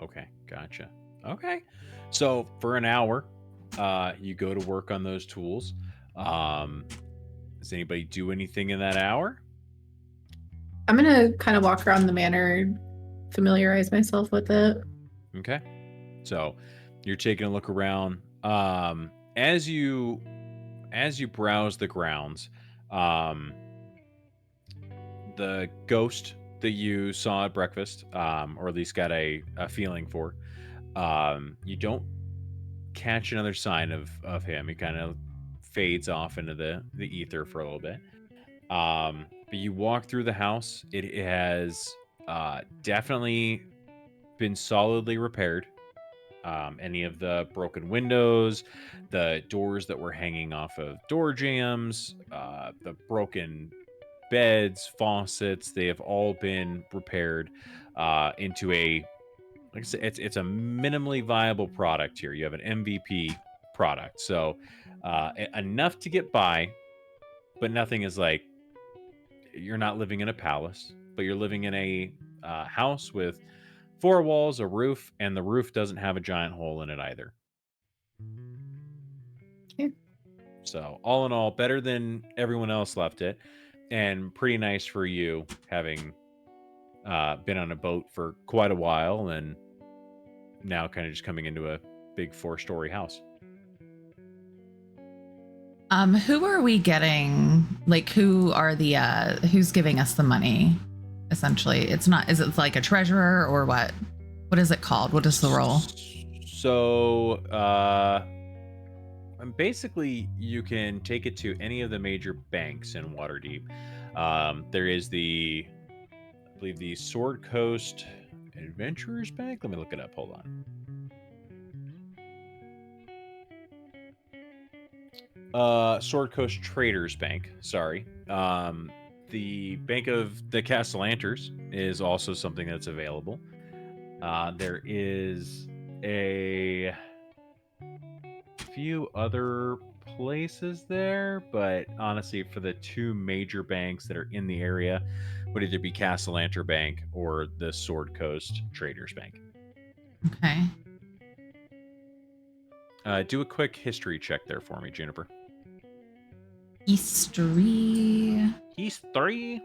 Okay, gotcha. Okay, so for an hour, you go to work on those tools. Does anybody do anything in that hour? I'm gonna kind of walk around the manor, familiarize myself with it. Okay, so you're taking a look around. As you browse the grounds, the ghost that you saw at breakfast, or at least got a feeling for, you don't catch another sign of him. He kind of fades off into the ether for a little bit. But you walk through the house. It has definitely been solidly repaired. Any of the broken windows, the doors that were hanging off of door jambs, the broken beds, faucets, they have all been repaired into a, like I said, it's a minimally viable product here. You have an MVP product. So enough to get by, but nothing is like, you're not living in a palace, but you're living in a house with 4 walls, a roof, and the roof doesn't have a giant hole in it either. Okay. So all in all, better than everyone else left it, and pretty nice for you, having been on a boat for quite a while and now kind of just coming into a big 4-story house. Who are we getting? Like, who are the who's giving us the money? Essentially, it's not. Is it like a treasurer or what? What is it called? What is the role? So, basically, you can take it to any of the major banks in Waterdeep. There is I believe the Sword Coast Adventurers Bank. Let me look it up. Hold on. Sword Coast Traders Bank. Sorry. The Bank of the Castellanters is also something that's available. There is a few other places there, but honestly, for the 2 major banks that are in the area, would either be Castellanter Bank or the Sword Coast Traders Bank. Okay. Do a quick history check there for me, Juniper. History He's 3.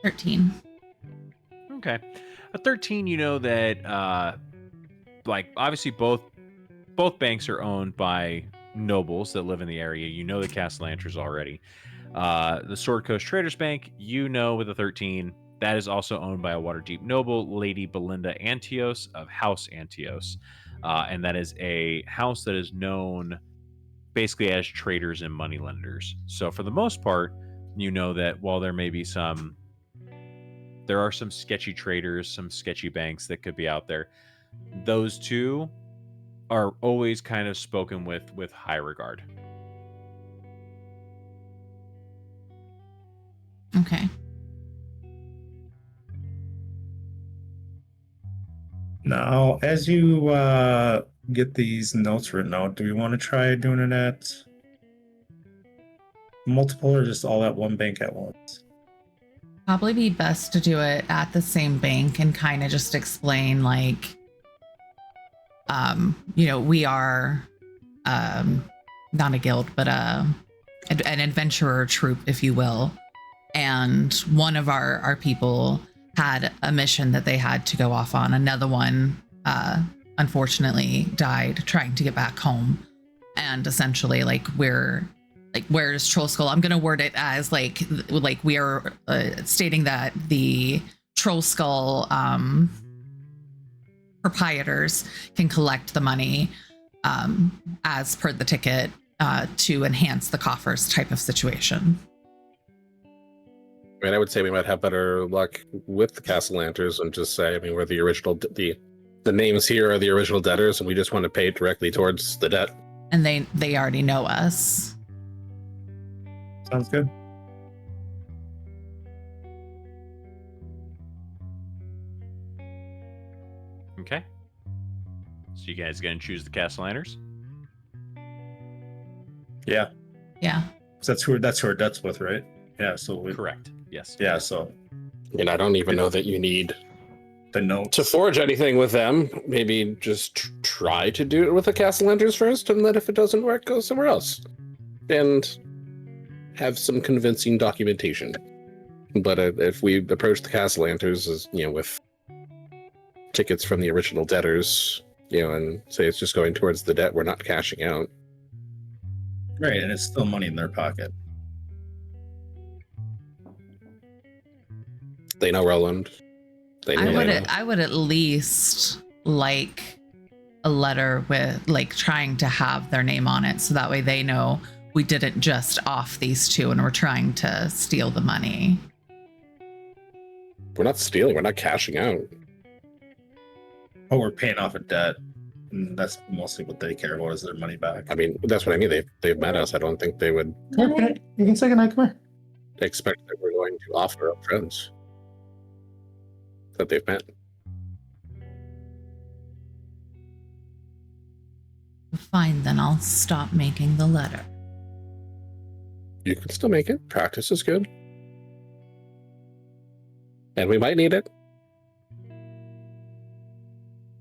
13. Okay. A 13, you know that like obviously both banks are owned by nobles that live in the area. You know the Castellanters already. The Sword Coast Traders Bank, you know with the 13, that is also owned by a Waterdeep noble, Lady Belinda Antios of House Antios. And that is a house that is known basically as traders and moneylenders. So for the most part, you know that while there may be there are some sketchy traders, some sketchy banks that could be out there, those two are always kind of spoken with high regard. Okay. Now, as you get these notes written out, do we want to try doing it at multiple or just all at one bank at once? Probably be best to do it at the same bank and kind of just explain like, we are not a guild, but an adventurer troop, if you will. And one of our people had a mission that they had to go off on. Another one, unfortunately, died trying to get back home. And essentially, like, where's Troll Skull? I'm going to word it as like we are stating that the Troll Skull proprietors can collect the money as per the ticket to enhance the coffers type of situation. I mean, I would say we might have better luck with the Castellanters and just say, I mean, we're the original, the names here are the original debtors, and we just want to pay directly towards the debt. And they already know us. Sounds good. Okay. So you guys gonna choose the Castellanters? Yeah. Yeah. So that's who our debt's with, right? Yeah, so we, Correct. Yes. yeah, so And I don't even know that you need the notes. to forge anything with them. Maybe just try to do it with the Castellanters first, and then if it doesn't work, go somewhere else. And have some convincing documentation. But if we approach the Castellanters as, with tickets from the original debtors, and say it's just going towards the debt, we're not cashing out. Right, and it's still money in their pocket. They know Roland. They know I would at least like a letter with like trying to have their name on it so that way they know we didn't just off these two and we're trying to steal the money. We're not stealing. We're not cashing out. But we're paying off a debt, and that's mostly what they care about is their money back. I mean, that's what I mean. They've met us. I don't think they would Okay, you can say goodnight. Come here. expect that we're going to offer up friends that they've met. Fine, then I'll stop making the letter. You can still make it. Practice is good. And we might need it.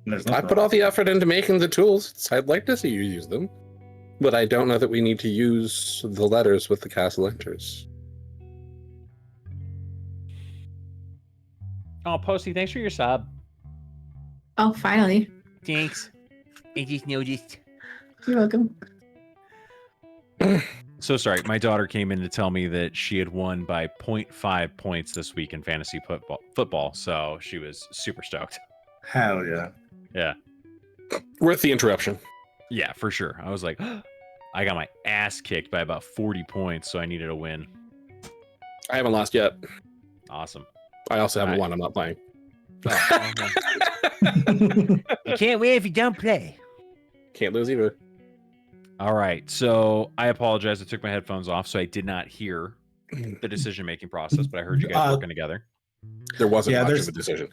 There's I nothing put wrong. all the effort into making the tools. I'd like to see you use them. But I don't know that we need to use the letters with the Castellanters. Oh, Posty, thanks for your sub. Oh, finally. Thanks. I just noticed. You're welcome. So sorry, my daughter came in to tell me that she had won by 0.5 points this week in fantasy football, so she was super stoked. Hell yeah. Yeah. Worth the interruption. Yeah, for sure. I was like, I got my ass kicked by about 40 points, so I needed a win. I haven't lost yet. Awesome. I also haven't Right. won. I'm not playing. Oh, okay. You can't win if you don't play. Can't lose either. All right. So I apologize. I took my headphones off, so I did not hear the decision-making process, but I heard you guys working together. There wasn't Yeah, much there's- of a decision.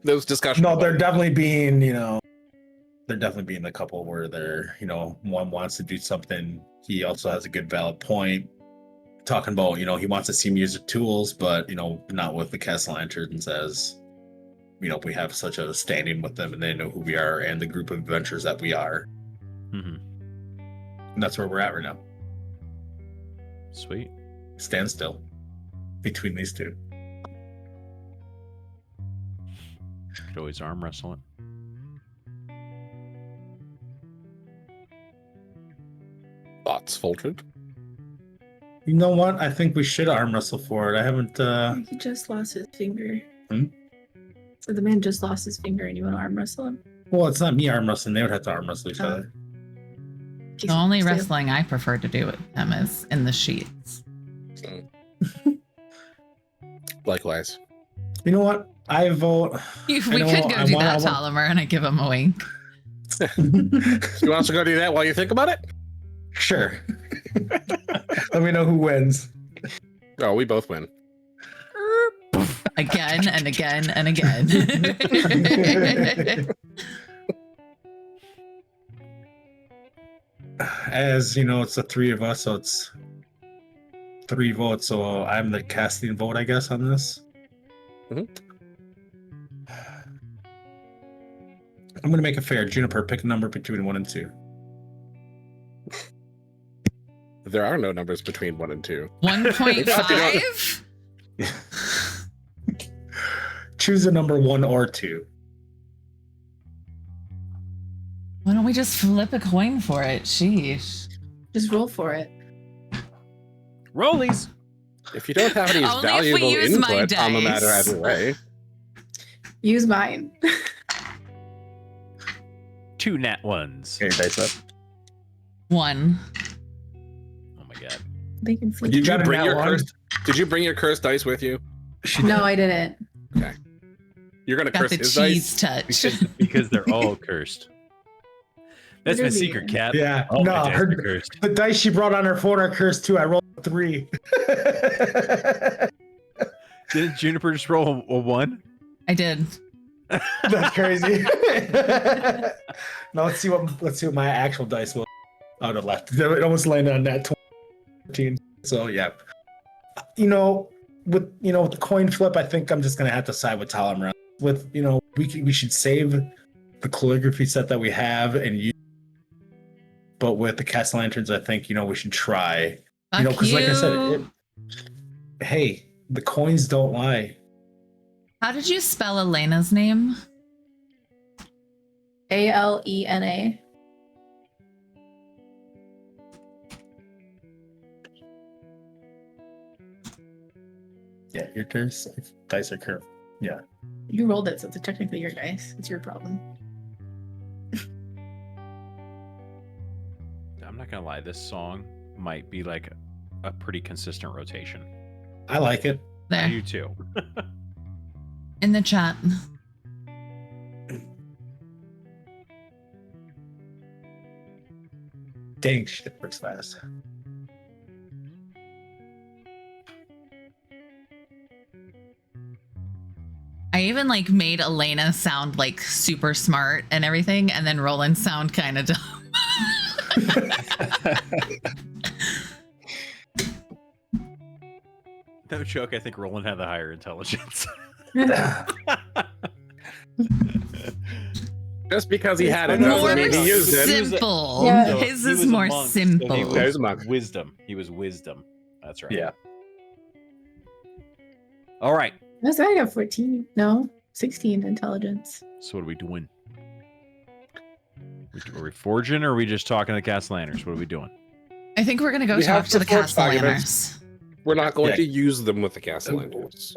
Those discussions. No, they're definitely being, they're definitely being the couple where they're, one wants to do something. He also has a good valid point. Talking about, he wants to see me use the tools, but, not with the Castellanters as we have such a standing with them and they know who we are and the group of adventurers that we are. Hmm. And that's where we're at right now. Sweet. Stand still between these two. Could always arm wrestle it. Thoughts, Fultred? You know what? I think we should arm wrestle for it. I haven't. He just lost his finger. Hmm? So the man just lost his finger, and you want to arm wrestle him? Well, it's not me arm wrestling. They would have to arm wrestle each Oh. other. The only wrestling I prefer to do with him is in the sheets. Likewise. You know what? I vote. We I know, could go do that, I want- Tolimer, and I give him a wink. You want us to go do that while you think about it? Sure. Let me know who wins. Oh, we both win. Again and again and again. As you know, it's the three of us, so it's 3 votes. So I'm the casting vote, I guess, on this. Mhm. I'm gonna make it fair. Juniper, pick a number between 1 and 2. There are no numbers between 1 and 2. 1.5? Choose a number 1 or 2. Why don't we just flip a coin for it? Sheesh. Just roll for it. Rollies. If you don't have any Only if we valuable use my input on the matter dice. either way, Use mine. 2 nat ones. Get your dice up. 1. Oh my god. They can see. did got you a bring nat your one? cursed? Did you bring your cursed dice with you? No, I didn't. You're gonna Got curse the his cheese dice. touch. Because they're all cursed. That's my Literally. secret, cat. Yeah. All no, my dice her, are cursed. the dice she brought on her phone are cursed too. I rolled 3. Didn't Juniper just roll a 1? I did. That's crazy. Now let's see what my actual dice was. Oh, the left. It almost landed on that 14. So yeah. With the coin flip, I think I'm just gonna have to side with Tolimer. With we should save the calligraphy set that we have and use. But with the cast lanterns, I think we should try. Fuck Because like I said, you. hey, the coins don't lie. How did you spell Elena's name? ALENA. Yeah, your dice are curved. Yeah. You rolled it, so it's technically your dice. It's your problem. I'm not gonna lie, this song might be like a pretty consistent rotation. I like it. I There. do too. In the chat. Dang, shit works fast. I even made Elena sound super smart and everything, and then Roland sound kind of dumb. No joke, I think Roland had the higher intelligence. Just because he had it More doesn't mean he used it. simple. Yeah. His He is was a more monk, so simple. He Yeah, was he was a monk. wisdom. He was wisdom. That's right. Yeah. All right. That's I got 14. No, 16 intelligence. So what are we doing? Are we forging, or are we just talking to the Castellaners? What are we doing? I think we're gonna go We talk have to the to forge Castellaners. We're not going Yeah. to use them with the Castellaners.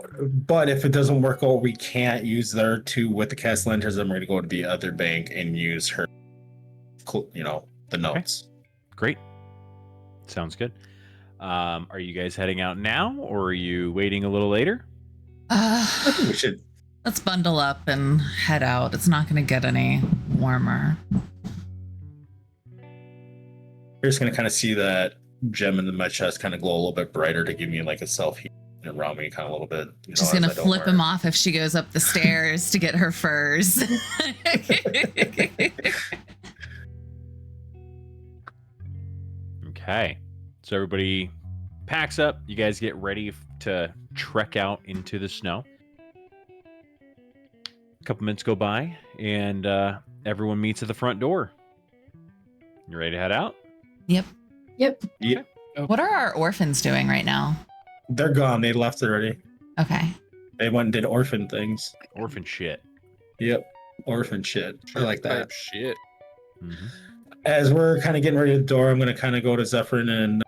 But if it doesn't work out, we can't use their 2 with the cast lanterns. Then we're going to go to the other bank and use her, the notes. Great. Sounds good. Are you guys heading out now, or are you waiting a little later? I think we should. Let's bundle up and head out. It's not gonna get any warmer. You're just going to kind of see that gem in my chest kind of glow a little bit brighter to give me a self heat around me kind of a little bit. She's as gonna I don't flip wear him it. off if she goes up the stairs to get her furs. Okay. So everybody packs up. You guys get ready to trek out into the snow. couple minutes go by, and everyone meets at the front door. You ready to head out? Yep. Yep. Yeah, What are our orphans doing right now? they're gone. They left already. Okay. They went and did orphan things. Orphan shit. Yep, orphan shit. I like that. Type shit. Mm-hmm. As we're kind of getting ready to the door, I'm gonna kind of go to Zephyrin and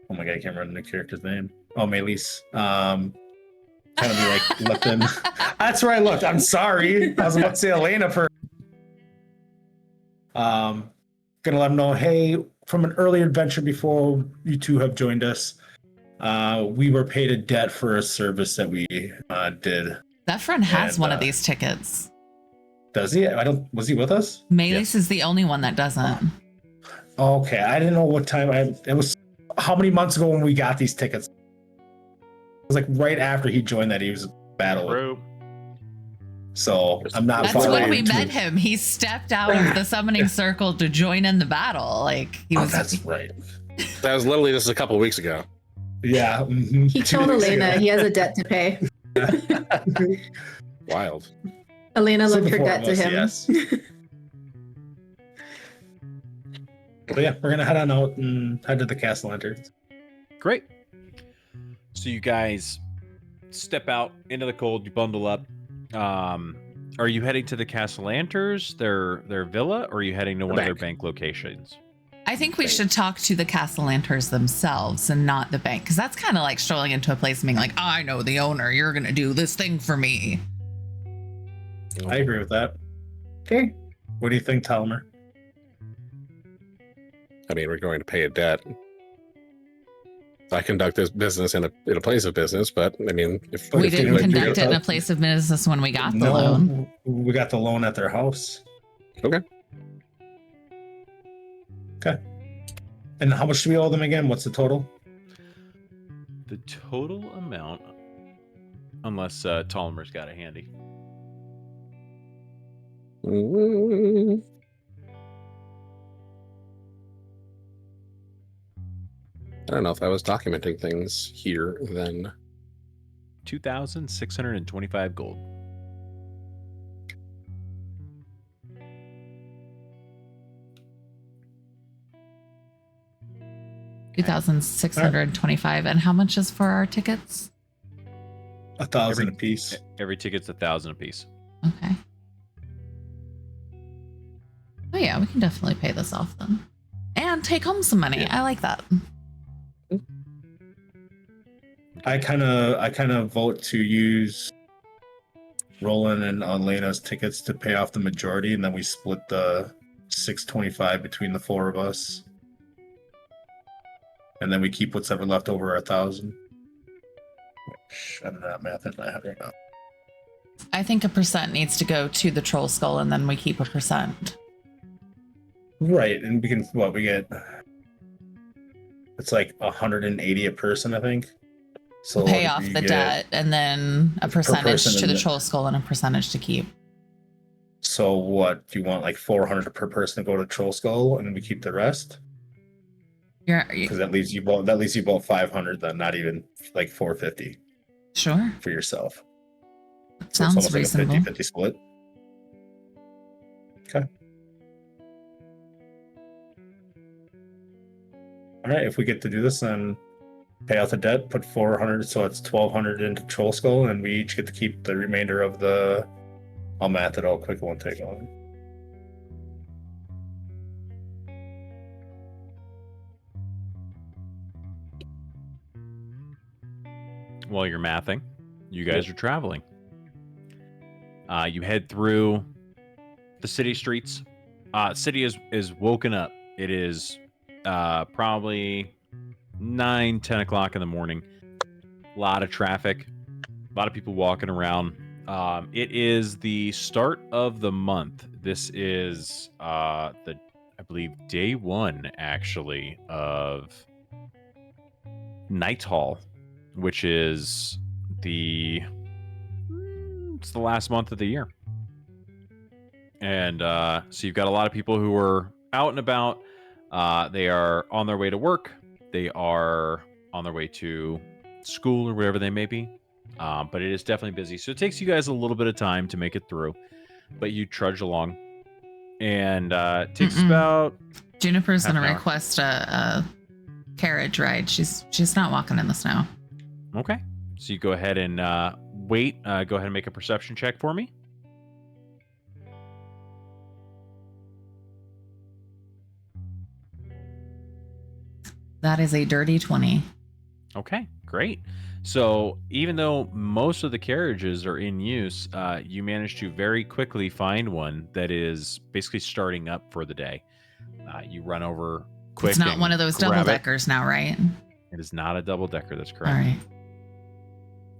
oh my god, I can't remember the character's name. Oh, Maelys. Kind of be like, let them. That's where I looked. I'm sorry. I was about to say Elena for. Gonna let them know, hey, from an early adventure before you two have joined us, we were paid a debt for a service that we did. Zephyrin has And, one of these tickets. Does he? I don't. Was he with us? Maelys is the only one that doesn't. Okay, I didn't know what time. It was how many months ago when we got these tickets. It was like right after he joined that he was battle. Bro. So I'm not. That's following when we into met it. him. He stepped out of the summoning circle to join in the battle. Like he Oh, was. that's right. That was literally just a couple of weeks ago. Yeah. mhm. He 2 told days Elena ago. he has a debt to pay. Wild. Elena So left her the four debt of to us, him. yes. But yeah, we're gonna head on out and head to the castle entrance. Great. So you guys step out into the cold. You bundle up. Are you heading to the Castellanters, their villa, or are you heading to one of their bank locations? I think we should talk to the Castellanters themselves and not the bank, because that's kind of like strolling into a place and being like, I know the owner. You're gonna do this thing for me. I agree with that. Fair. What do you think, Talmer? I mean, we're going to pay a debt. I conduct this business in a place of business, but I mean, if We if you didn't like, conduct you it in a got- place of business when we got the No, loan. we got the loan at their house. Okay. Okay. And how much do we owe them again? What's the total? The total amount, unless Tolmer's got it handy. Mm. I don't know if I was documenting things here then. 2,625 gold. $2,625. And how much is for our tickets? 1,000 a piece. Every ticket's 1,000 apiece. Okay. Oh yeah, we can definitely pay this off then. And take home some money. Yeah. I like that. I kind of vote to use Roland and Elena's tickets to pay off the majority, and then we split the 625 between the four of us, and then we keep what's ever left over 1,000. Which I'm not math in my head right now. I think a percent needs to go to the troll skull and then we keep a percent. Right, and we can we get. It's like 180 a person, I think. So Pay what off do you the get? debt and then a percentage person to and the the- troll skull and a percentage to keep. So what do you want? Like 400 per person to go to Troll Skull, and then we keep the rest? Because that leaves you about 500. Then not even like 450 Sure. for yourself. That So it's sounds almost reasonable. like a 50-50 split. Okay. All right. If we get to do this, then pay out the debt, put 400, so it's 1,200 into Troll Skull, and we each get to keep the remainder of the. I'll math it out quick. It won't take long. While you're mathing, you guys are traveling. You head through the city streets. City is woken up. It is probably 9-10 o'clock in the morning. A lot of traffic, a lot of people walking around. It is the start of the month. This is I believe day one actually of Night Hall, which is it's the last month of the year. And so you've got a lot of people who are out and about. They are on their way to work. They are on their way to school or wherever they may be. but it is definitely busy. So it takes you guys a little bit of time to make it through, but you trudge along, and it takes about Juniper's half gonna an hour. request a carriage ride. She's not walking in the snow. Okay. So you go ahead and wait. Go ahead and make a perception check for me. That is a dirty 20. Okay, great. So even though most of the carriages are in use, you manage to very quickly find one that is basically starting up for the day. You run over quick. It's not and one of those grab double it. deckers now, right? It is not a double decker. That's All correct. right.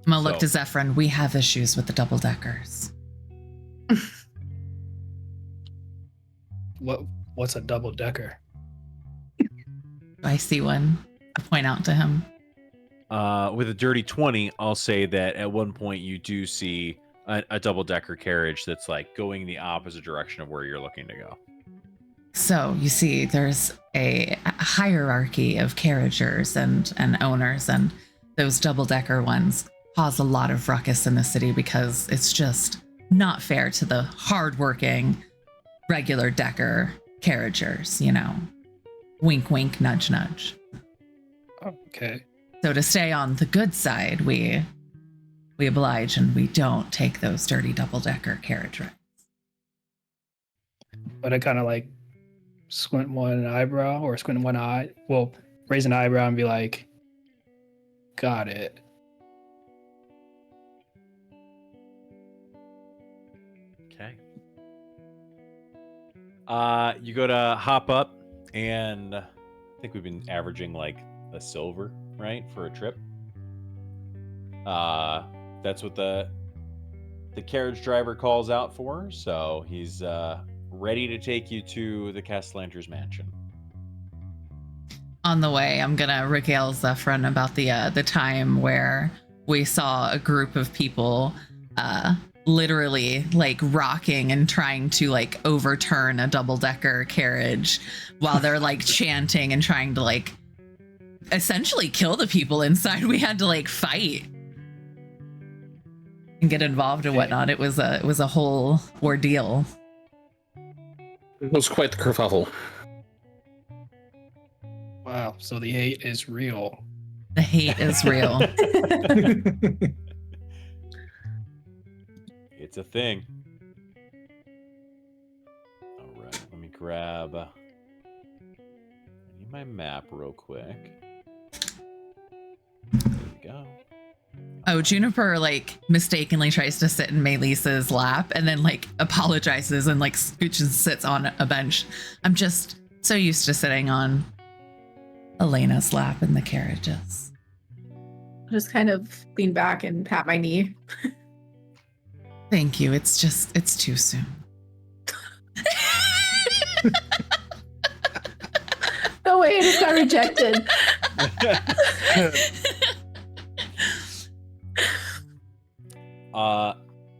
I'm gonna look to So- Zephyrin. We have issues with the double deckers. What's a double decker? I see one. I point out to him. With a dirty 20, I'll say that at one point you do see a double decker carriage that's like going the opposite direction of where you're looking to go. So you see, there's a hierarchy of carriagers and owners, and those double decker ones cause a lot of ruckus in the city because it's just not fair to the hardworking regular decker carriagers, you know. Wink, wink, nudge, nudge. Okay. So to stay on the good side, we oblige and we don't take those dirty double decker carriage rides. But I kind of like squint one eyebrow or squint one eye. Well, raise an eyebrow and be like, got it. Okay. You go to hop up, and I think we've been averaging like a silver, right, for a trip. That's what the carriage driver calls out for. So he's ready to take you to the Castellanter's mansion. On the way, I'm gonna regale Zephyrin about the time where we saw a group of people literally like rocking and trying to like overturn a double-decker carriage while they're like chanting and trying to like essentially kill the people inside. We had to like fight and get involved and whatnot. It was a whole ordeal. It was quite the kerfuffle. Wow. So the hate is real. The hate is real. It's a thing. All right, let me grab. I need my map real quick. There we go. Oh, Juniper like mistakenly tries to sit in Meleese's lap and then like apologizes and like scooches and sits on a bench. I'm just so used to sitting on Elena's lap in the carriages. I'll just kind of lean back and pat my knee. Thank you. It's too soon. No way, I just got rejected.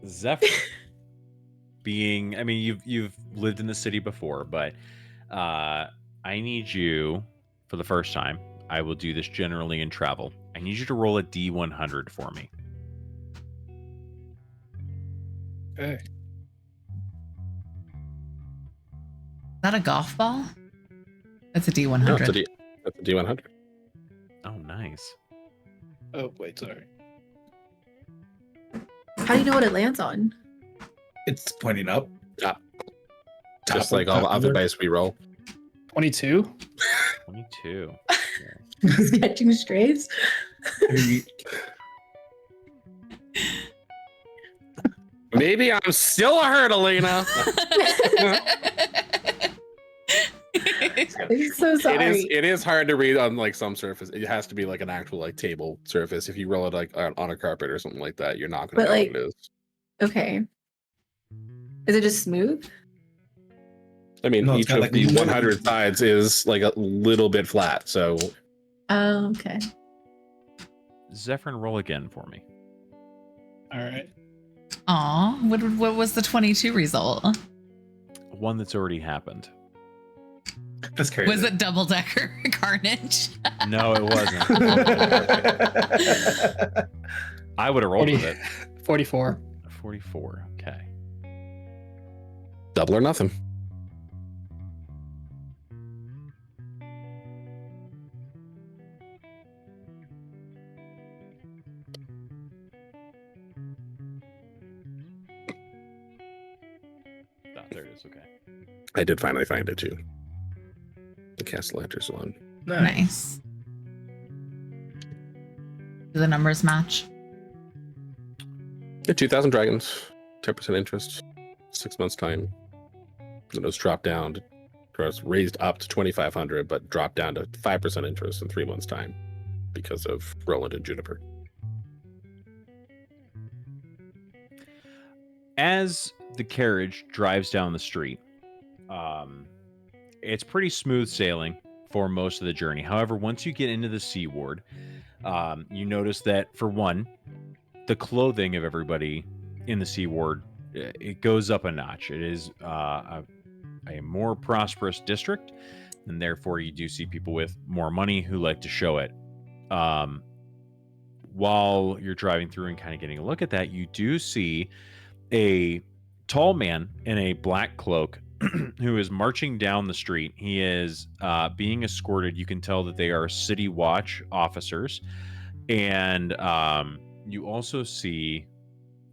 Zephyr being, I mean, you've lived in the city before, but I need you for the first time. I will do this generally in travel. I need you to roll a D100 for me. Okay. Is that a golf ball? That's a D100. No, that's a D100. Oh, nice. Oh, wait, sorry. How do you know what it lands on? It's pointing up. Top. Top Just like all the top other there. dice we roll. 22? 22. Sketching strays? Maybe I'm still hurt, Elena. I'm so sorry. It is hard to read on like some surface. It has to be like an actual like table surface. If you roll it like on a carpet or something like that, you're not gonna But, know like- what it is. Okay. Is it just smooth? I mean, No, it's each got, of like, the little- 100 sides is like a little bit flat. So Oh, okay. Zephyrin, roll again for me. All right. Aw, what was the 22 result? One that's already happened. That's crazy. Was it double decker carnage? No, it wasn't. I would have rolled with it. 44. 44. Okay. Double or nothing. Oh, there it is. Okay. I did finally find it too. The Castellantis one. Nice. Do the numbers match? Yeah, 2,000 dragons, 10% interest, 6 months time. Then it was dropped down, or it was raised up to 2,500, but dropped down to 5% interest in 3 months time because of Roland and Juniper. As the carriage drives down the street, it's pretty smooth sailing for most of the journey. However, once you get into the Sea Ward, you notice that, for one, the clothing of everybody in the Sea Ward, it goes up a notch. It is a more prosperous district, and therefore you do see people with more money who like to show it. While you're driving through and kind of getting a look at that, you do see a tall man in a black cloak who is marching down the street. He is being escorted. You can tell that they are city watch officers. And you also see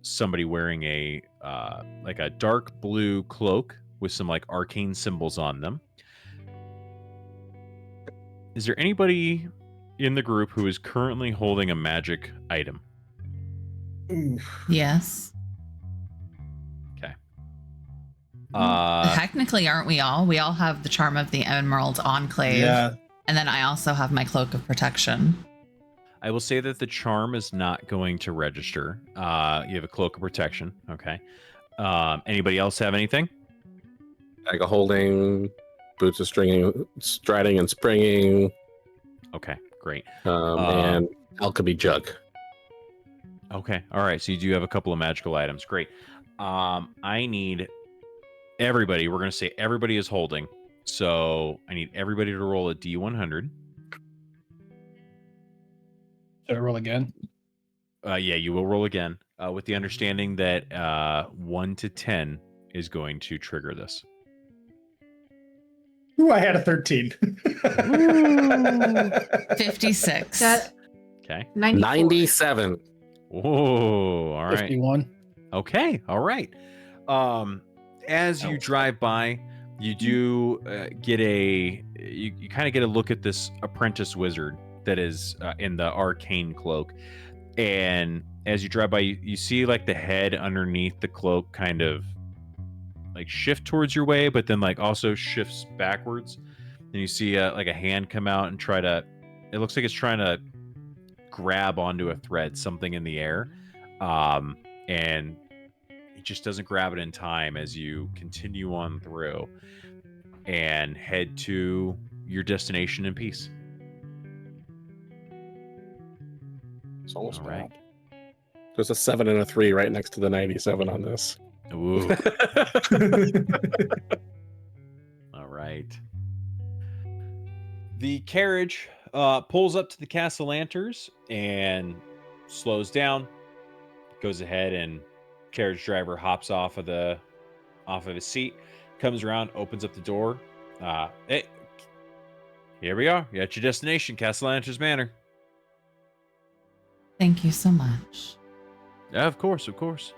somebody wearing a like a dark blue cloak with some like arcane symbols on them. Is there anybody in the group who is currently holding a magic item? Yes. Okay. Technically, aren't we all? We all have the Charm of the Emerald Enclave. Yeah. And then I also have my Cloak of Protection. I will say that the charm is not going to register. You have a Cloak of Protection. Okay. Anybody else have anything? Bag of holding, boots of striding and springing, Okay, great. and alchemy jug. Okay, all right. So you do have a couple of magical items. Great. I need everybody. We're going to say everybody is holding. So I need everybody to roll a D100. Should I roll again? Yeah, you will roll again with the understanding that 1 to 10 is going to trigger this. Ooh, I had a 13. 56. That Okay. 94. 97. Oh, all right. 51. Okay, all right. As you drive by, you do get you kind of get a look at this apprentice wizard that is in the arcane cloak. And as you drive by, you see like the head underneath the cloak kind of like shift towards your way, but then like also shifts backwards. And you see like a hand come out and try to, it looks like it's trying to grab onto a thread, something in the air. And it just doesn't grab it in time as you continue on through and head to your destination in peace. It's almost All right. bad. There's a 7 and a 3 right next to the 97 on this. Ooh. All right. The carriage pulls up to the Castle Lanterns and slows down, goes ahead, and carriage driver hops off of his seat, comes around, opens up the door. Hey, here we are. You're at your destination, Castle Lanterns Manor. Thank you so much. Yeah, of course, of course.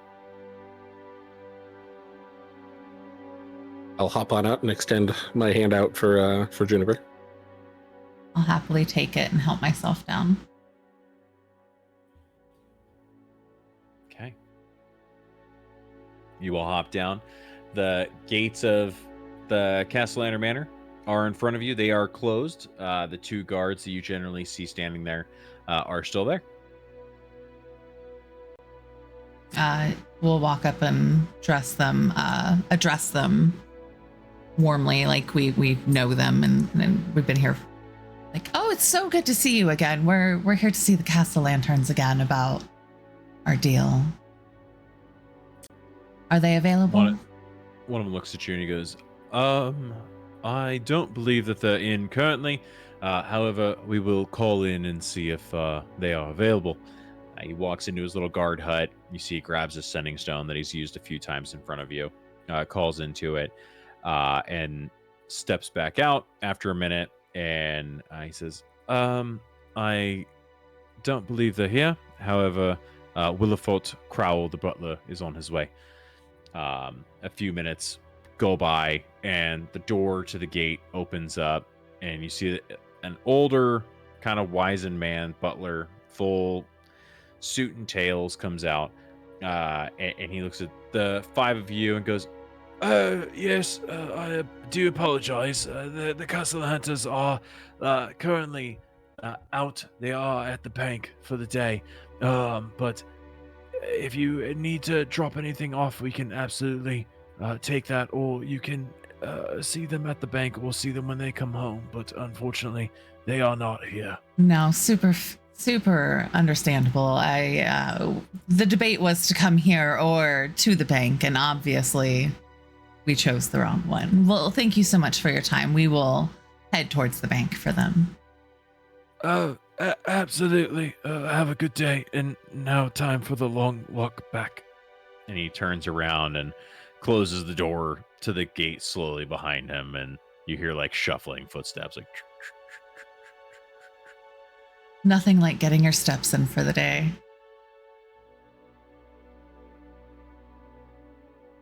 I'll hop on out and extend my hand out for Juniper. I'll happily take it and help myself down. Okay. You will hop down. The gates of the Castellanter Manor are in front of you. They are closed. The 2 guards that you generally see standing there are still there. We'll walk up and address them warmly, like we know them and we've been here. Like, oh, it's so good to see you again. We're here to see the Castle Lanterns again about our deal. Are they available? One of them looks at you and he goes, I don't believe that they're in currently. However, we will call in and see if they are available. He walks into his little guard hut. You see he grabs a sending stone that he's used a few times in front of you, calls into it, and steps back out after a minute. And he says, I don't believe they're here. However, Willifort Crowell, the butler, is on his way. A few minutes go by, and the door to the gate opens up, and you see an older, kind of wizened man, butler, full suit and tails, comes out, and he looks at the five of you and goes, yes, I do apologize. The castle hunters are currently out. They are at the bank for the day. But if you need to drop anything off, we can absolutely take that, or you can see them at the bank or see them when they come home. But unfortunately, they are not here. No, super understandable. The debate was to come here or to the bank, and obviously we chose the wrong one. Well, thank you so much for your time. We will head towards the bank for them. Absolutely. Have a good day. And now time for the long walk back. And he turns around and closes the door to the gate slowly behind him, and you hear like shuffling footsteps, like. Nothing like getting your steps in for the day.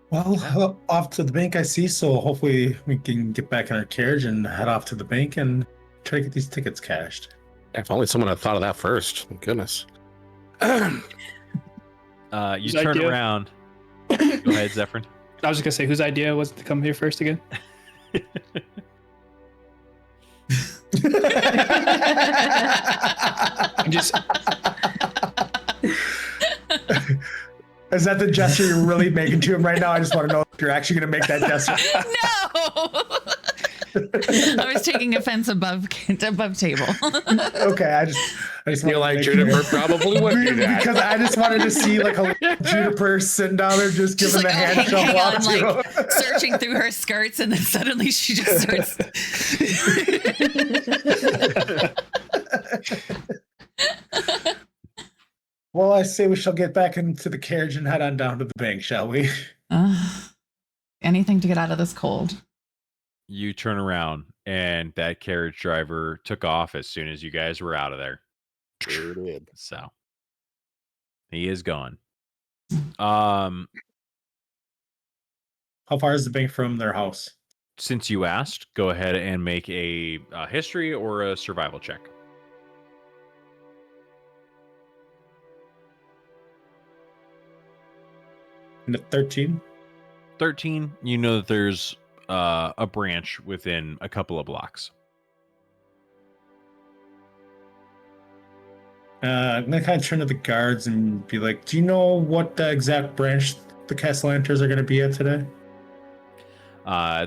Well, off to the bank, I see. So hopefully we can get back in our carriage and head off to the bank and try to get these tickets cashed. If only someone had thought of that first. Thank goodness. You Whose turn idea? around. Go ahead, Zephyrin. I was just gonna say, whose idea was it to come here first again? I'm just Is that the gesture you're really making to him right now? I just want to know if you're actually going to make that gesture. No! I was taking offense above table. Okay, I just Feel like Juniper probably would do that. because I just wanted to see like a Juniper sitting down there just giving the hand shove hang off on, to him. like searching through her skirts, and then suddenly she just starts. Well, I say we shall get back into the carriage and head on down to the bank, shall we? Anything to get out of this cold. You turn around, and that carriage driver took off as soon as you guys were out of there. Sure did. So he is gone. How far is the bank from their house? Since you asked, go ahead and make a history or a survival check. And at 13? 13, you know that there's a branch within a couple of blocks. I'm gonna kind of turn to the guards and be like, "Do you know what exact branch the Castellanters are going to be at today?"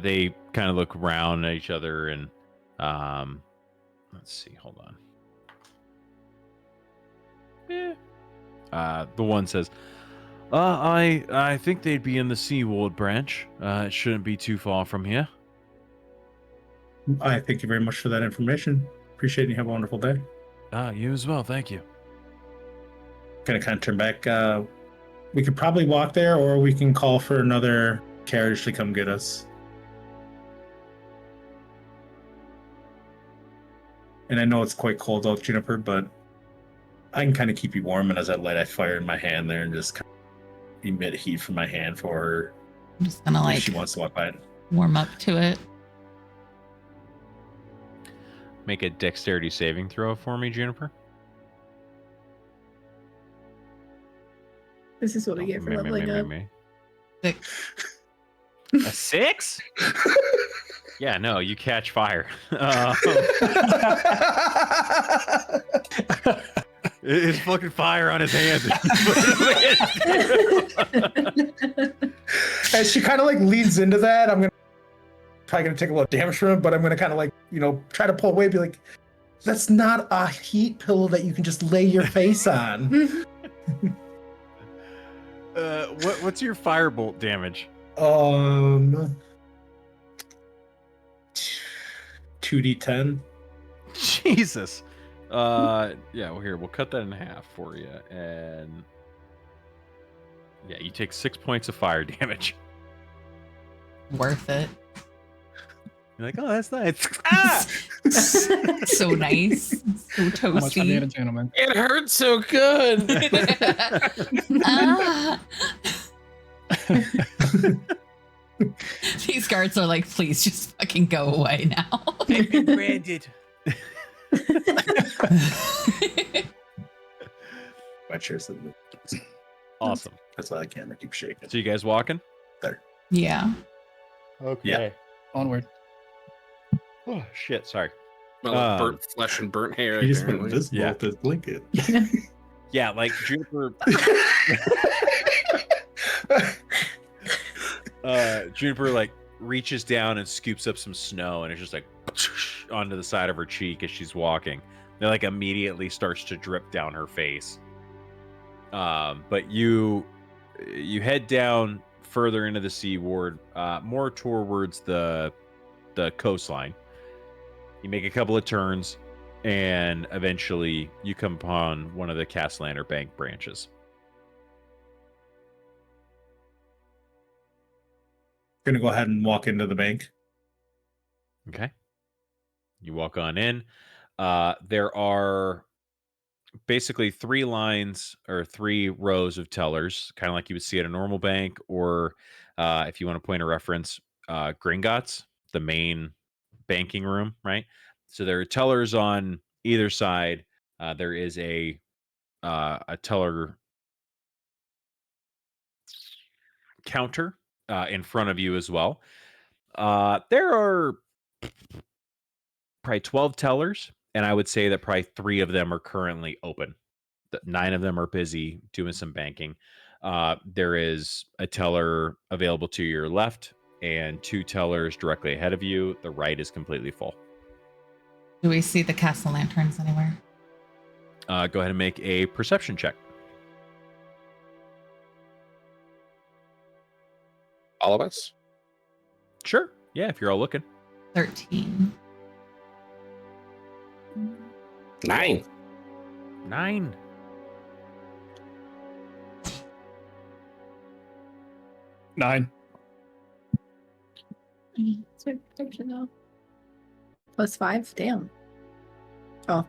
They kind of look around at each other and let's see, hold on. The one says, I think they'd be in the Seaward branch. It shouldn't be too far from here. I thank you very much for that information. Appreciate it. You have a wonderful day. You as well, thank you. Gonna kind of turn back. We could probably walk there, or we can call for another carriage to come get us. And I know it's quite cold out, Juniper, but I can kind of keep you warm. And as I light a fire in my hand there and just kind of emit heat from my hand for her I'm just gonna if like she wants to walk by it. warm up to it. Make a dexterity saving throw for me, Juniper. This is what I get for leveling up. A 6? Yeah, no, you catch fire. It's fucking fire on his hands. As she kind of like leans into that, I'm probably gonna take a little damage from him, but I'm gonna kind of like, try to pull away, be like, that's not a heat pillow that you can just lay your face on. What's your firebolt damage? 2d10. Jesus. Yeah, well, here, we'll cut that in half for you. And yeah, you take 6 points of fire damage. Worth it. You're like, oh, that's nice. Ah! So nice. So How much fun, toasty. gentlemen? It hurts so good. Ah. These guards are like, please just fucking go away now. I've been branded. My chair's the move. Awesome. That's why I can't. I keep shaking. So you guys walking? Yeah. Okay. Yeah. Onward. Oh shit! Sorry. Well, burnt flesh and burnt hair. He just went apparently. invisible Yeah. with his blanket. Yeah, like Juniper. Juniper like reaches down and scoops up some snow, and it's just like onto the side of her cheek as she's walking. It like immediately starts to drip down her face. But you head down further into the seaward, more towards the coastline. You make a couple of turns, and eventually you come upon one of the Castellaner Bank branches. Gonna go ahead and walk into the bank. Okay. You walk on in. There are basically 3 lines or 3 rows of tellers, kind of like you would see at a normal bank, or if you want to point a reference, Gringotts, the main banking room, right? So there are tellers on either side. There is a teller counter in front of you as well. There are probably 12 tellers, and I would say that probably 3 of them are currently open. 9 of them are busy doing some banking. There is a teller available to your left and 2 tellers directly ahead of you. The right is completely full. Do we see the castle lanterns anywhere? Go ahead and make a perception check. All of us. Sure. Yeah, if you're all looking. 13. 9. 9. Nine. +5. Damn. Oh,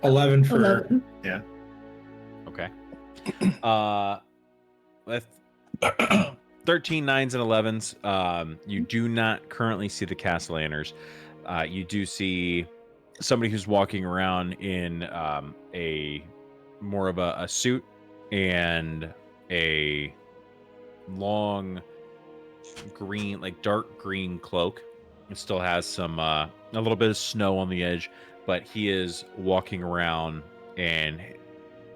11 for 11. Okay. With 13 9s and 11s, you do not currently see the Castellaners. You do see somebody who's walking around in a more of a suit and a long green, like dark green cloak. It still has some a little bit of snow on the edge, but he is walking around and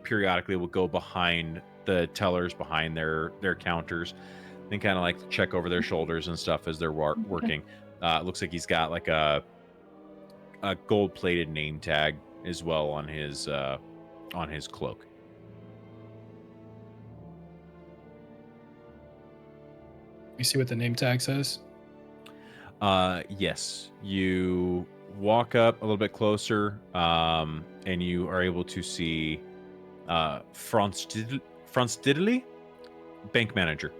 periodically will go behind the tellers, behind their counters, and kind of like check over their shoulders and stuff as they're working. It looks like he's got like a gold-plated name tag as well on his cloak. You see what the name tag says? Yes, you walk up a little bit closer, and you are able to see Franz Diddley, bank manager.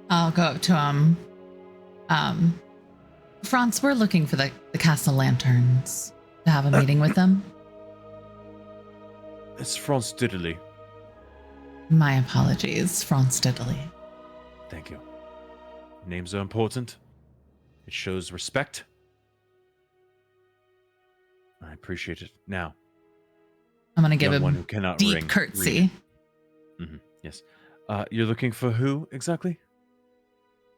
I'll go up to him. Franz, we're looking for the castle lanterns to have a meeting with them. It's Franz Diddley. My apologies, Franz Diddley. Thank you. Names are important. It shows respect. I appreciate it. Now, I'm going to give young one him who cannot deep ring, curtsy. read. Yes. You're looking for who exactly?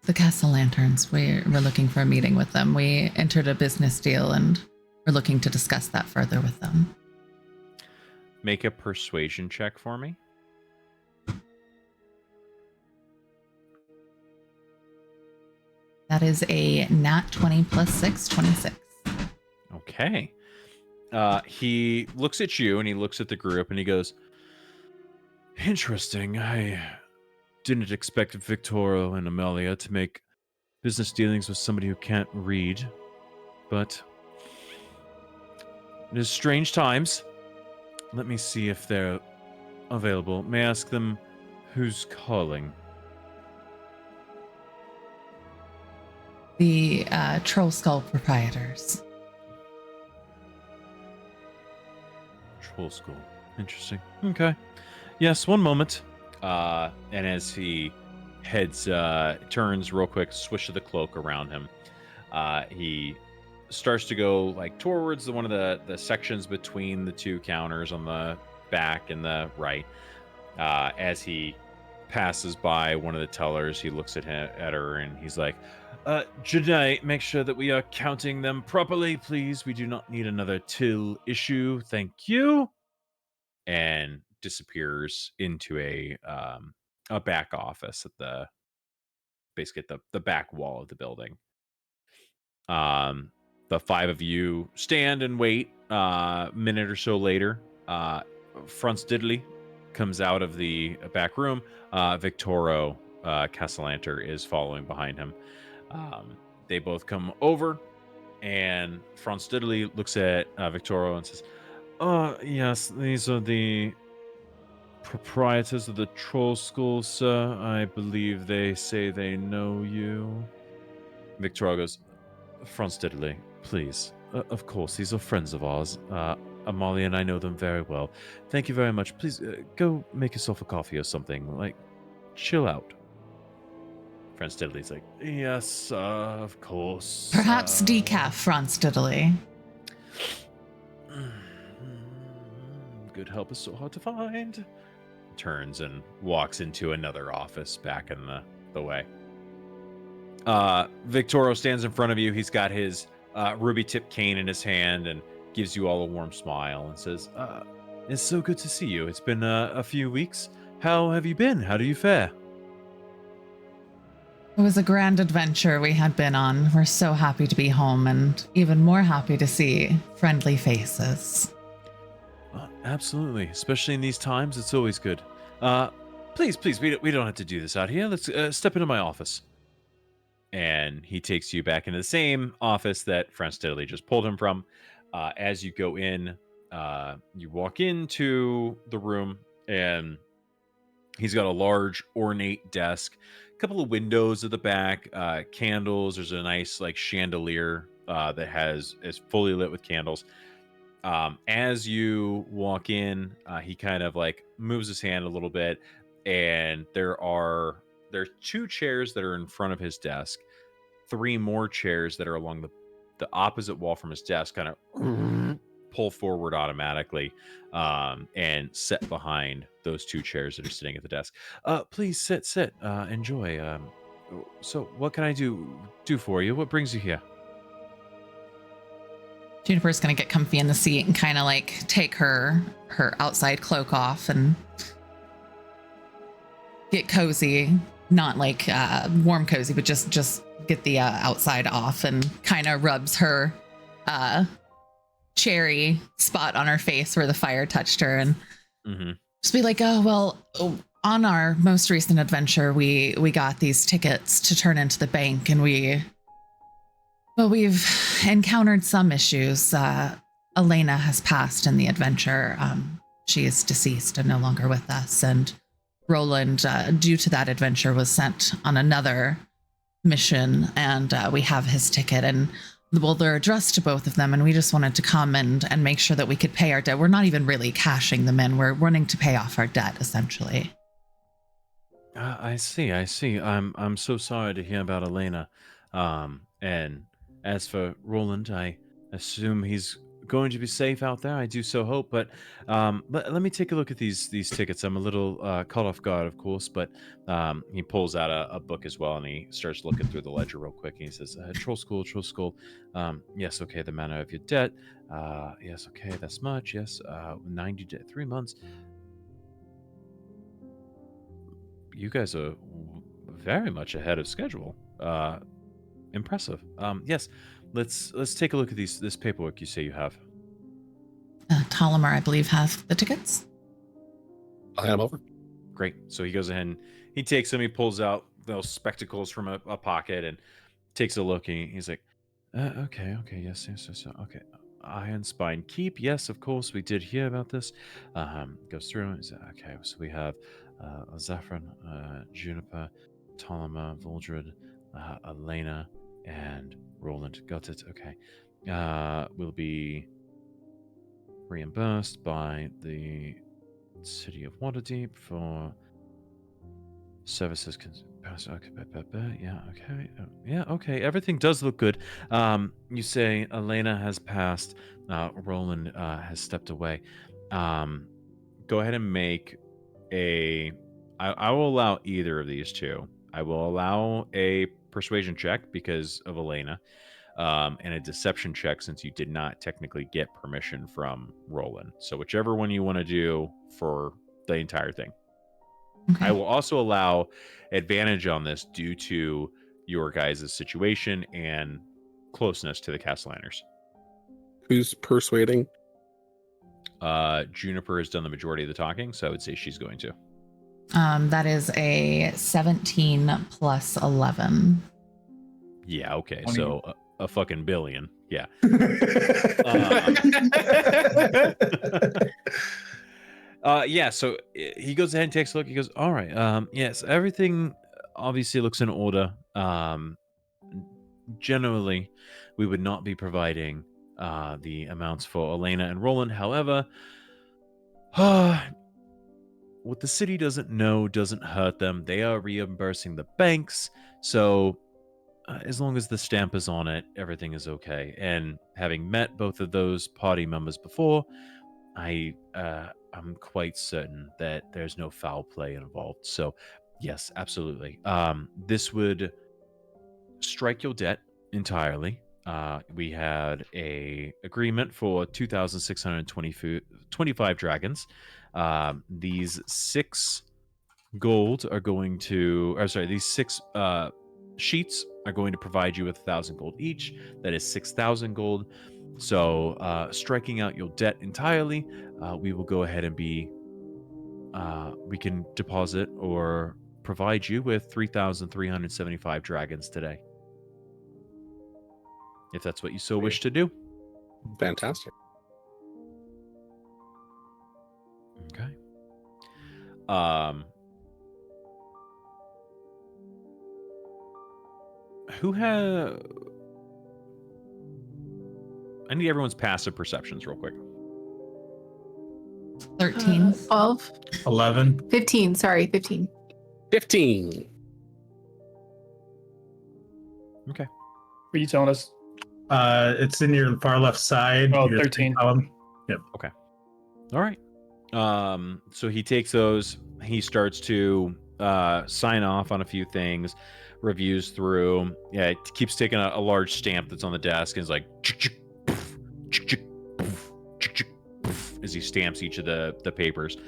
The castle lanterns. We're looking for a meeting with them. We entered a business deal and we're looking to discuss that further with them. Make a persuasion check for me. That is a nat 20 plus 6, 26. Okay. He looks at you and he looks at the group and he goes, interesting. I didn't expect Victoria and Amelia to make business dealings with somebody who can't read, but it is strange times. Let me see if they're available. May I ask them who's calling? The Troll Skull proprietors. Troll School. Interesting. Okay. Yes, one moment. And as he turns real quick, swish of the cloak around him, he starts to go like towards one of the sections between the two counters on the back and the right. As he passes by one of the tellers, he looks at her and he's like, Janae, make sure that we are counting them properly, please. We do not need another till issue. Thank you. And disappears into a back office at basically at the back wall of the building. The five of you stand and wait. A minute or so later, Franz Diddley comes out of the back room. Victoro Castellanter is following behind him. They both come over, and Franz Diddley looks at Victoro and says, yes, these are the proprietors of the Troll School, sir. I believe they say they know you. Victoro goes, Franz Diddley, please. Of course, these are friends of ours. Amalia and I know them very well. Thank you very much. Please go make yourself a coffee or something. Like, chill out. Franz Diddley's like, yes, of course. Perhaps decaf, Franz Diddley. Good help is so hard to find. Turns and walks into another office back in the way. Victoro stands in front of you. He's got his ruby tip cane in his hand and gives you all a warm smile and says, it's so good to see you. It's been a few weeks. How have you been? How do you fare? It was a grand adventure we had been on. We're so happy to be home and even more happy to see friendly faces. Absolutely. Especially in these times, it's always good. Please, we don't have to do this out here. Let's step into my office. And he takes you back into the same office that Franz Diddley just pulled him from. As you go in, you walk into the room, and he's got a large, ornate desk, a couple of windows at the back, candles. There's a nice like chandelier that is fully lit with candles. As you walk in, he kind of like moves his hand a little bit, and there's two chairs that are in front of his desk, three more chairs that are along the opposite wall from his desk, kind of pull forward automatically, and set behind those two chairs that are sitting at the desk. Please sit, enjoy. So what can I do for you? What brings you here? Juniper's gonna get comfy in the seat and kind of like take her outside cloak off and get cozy. Not like warm cozy, but just get the outside off, and kind of rubs her cherry spot on her face where the fire touched her, and just be like, on our most recent adventure, we got these tickets to turn into the bank, and we've encountered some issues. Elena has passed in the adventure. She is deceased and no longer with us. And Roland, due to that adventure, was sent on another mission, and we have his ticket. And they're addressed to both of them, and we just wanted to come and make sure that we could pay our debt. We're not even really cashing them in. We're wanting to pay off our debt, essentially. I see. I'm so sorry to hear about Elena. And as for Roland, I assume he's going to be safe out there. I do so hope. But let me take a look at these tickets. I'm a little caught off guard, of course. But he pulls out a book as well, and he starts looking through the ledger real quick. And he says, Troll School. Yes, okay, the manner of your debt. Yes, okay, that's much. Yes, 90 to 3 months. You guys are very much ahead of schedule. Impressive. Yes, let's take a look at this paperwork you say you have. Tolomer, I believe, has the tickets. I'll hand them over. Great. So he goes ahead and he takes them. He pulls out those spectacles from a pocket, and takes a look and he's like, okay, yes, okay. Iron Spine Keep, yes, of course, we did hear about this. Goes through and says, okay, so we have Zephyrin, Juniper, Ptolema, Voldred, Elena, and Roland. Got it, okay. Will be reimbursed by the City of Waterdeep for services. Yeah, okay. Everything does look good. You say Elena has passed. Roland has stepped away. Go ahead and make a. I will allow either of these two. I will allow a persuasion check because of Elena, and a deception check since you did not technically get permission from Roland. So whichever one you want to do for the entire thing. Okay. I will also allow advantage on this due to your guys' situation and closeness to the Castellaners. Who's persuading? Juniper has done the majority of the talking, so I would say she's going to. That is a 17 plus 11. Yeah, okay. 20. So a fucking billion. Yeah. Yeah, so he goes ahead and takes a look. He goes, all right. Yes, everything obviously looks in order. Generally, we would not be providing the amounts for Elena and Roland. However, what the city doesn't know doesn't hurt them. They are reimbursing the banks. So as long as the stamp is on it, everything is okay. And having met both of those party members before, I'm quite certain that there's no foul play involved. So, yes, absolutely. This would strike your debt entirely. We had a agreement for 2,625 dragons. These 6 gold are going to, these 6 sheets are going to provide you with 1,000 gold each. That is 6,000 gold. So, striking out your debt entirely, we will go ahead and we can deposit or provide you with 3,375 dragons today. If that's what you so wish to do. Fantastic. Okay. I need everyone's passive perceptions real quick. 13. 12. 11. 15. Sorry, 15. 15. Okay. What are you telling us? It's in your far left side. Oh, your 13. column. All right. So he takes those. He starts to sign off on a few things, reviews through. Yeah, it keeps taking a large stamp that's on the desk and is like as he stamps each of the papers.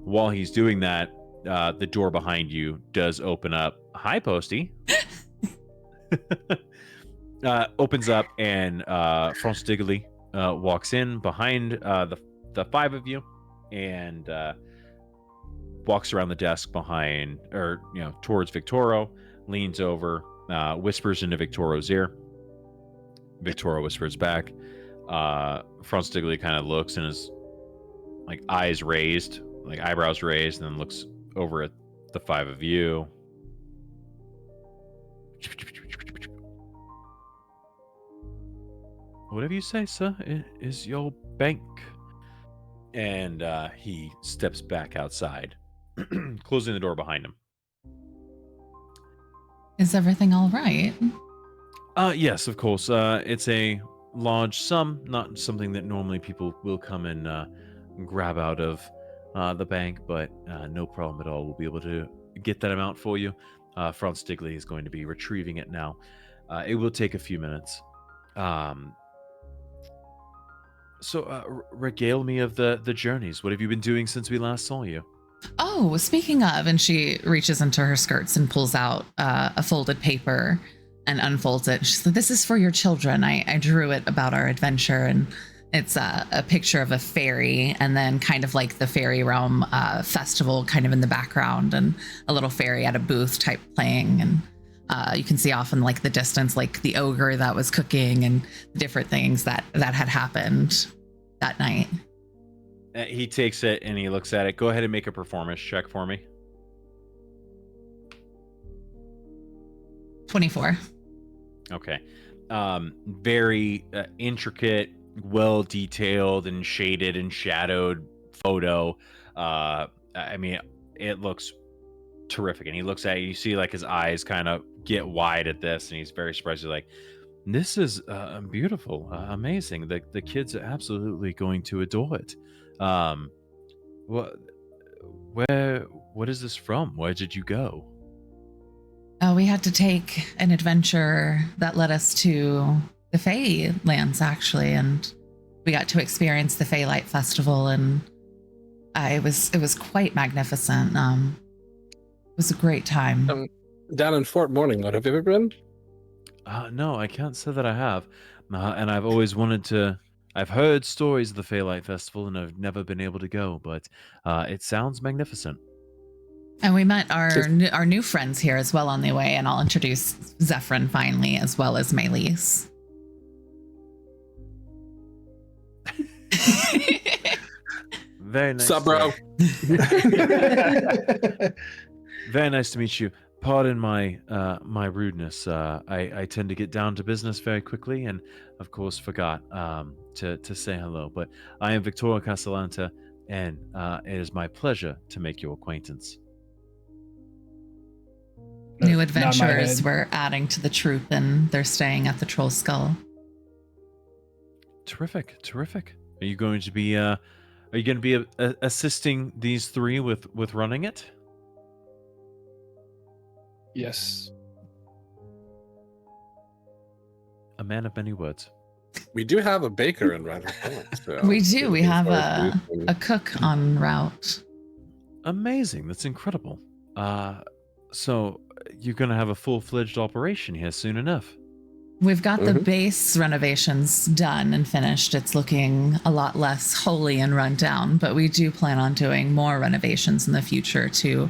While he's doing that, the door behind you does open up. Hi, Posty. Opens up and Franz Diggly walks in behind the 5 of you and walks around the desk behind towards Victoro, leans over, whispers into Victoro's ear. Victoro whispers back. Franz Diggly kind of looks and is like eyebrows raised, and then looks over at the 5 of you. Whatever you say, sir, is your bank. And he steps back outside, closing the door behind him. Is everything all right? Yes, of course. It's a large sum, not something that normally people will come and grab out of the bank, but no problem at all. We'll be able to get that amount for you. Franz Diggly is going to be retrieving it now. It will take a few minutes. So regale me of the journeys. What have you been doing since we last saw you? Oh, speaking of, and she reaches into her skirts and pulls out a folded paper and unfolds it. She said, "This is for your children. I drew it about our adventure, and it's a picture of a fairy, and then kind of like the Fairy Realm festival kind of in the background, and a little fairy at a booth type playing. And You can see off in like the distance, like the ogre that was cooking and different things that had happened that night. He takes it and he looks at it. Go ahead and make a performance check for me. 24. Okay. Very intricate, well detailed and shaded and shadowed photo. I mean, it looks terrific. And he looks at it, you see like his eyes kind of get wide at this, and he's very surprised. He's like, "This is beautiful, amazing. The kids are absolutely going to adore it." What? What is this from? Where did you go? We had to take an adventure that led us to the Fey lands, actually, and we got to experience the Feylight Festival, and it was quite magnificent. It was a great time. Down in Fort Morningwood, have you ever been? No, I can't say that I have, and I've always wanted to. I've heard stories of the Feylight Festival, and I've never been able to go, but it sounds magnificent. And we met our new friends here as well on the way, and I'll introduce Zephyrin finally, as well as Maelys. Very nice. Sup, bro? Very nice to meet you. Pardon my my rudeness. I tend to get down to business very quickly, and of course forgot to say hello. But I am Victoria Castellanta, and it is my pleasure to make your acquaintance. New Nod my adventurers head. were adding to the troop, and they're staying at the Troll Skull. Terrific, terrific. Are you going to be assisting these three with running it? Yes. A man of many words. We do have a baker in Rider Point. So We do. We have looking forward to a cook en route. Amazing. That's incredible. So you're going to have a full-fledged operation here soon enough. We've got the Mhm. base renovations done and finished. It's looking a lot less holy and run down, but we do plan on doing more renovations in the future to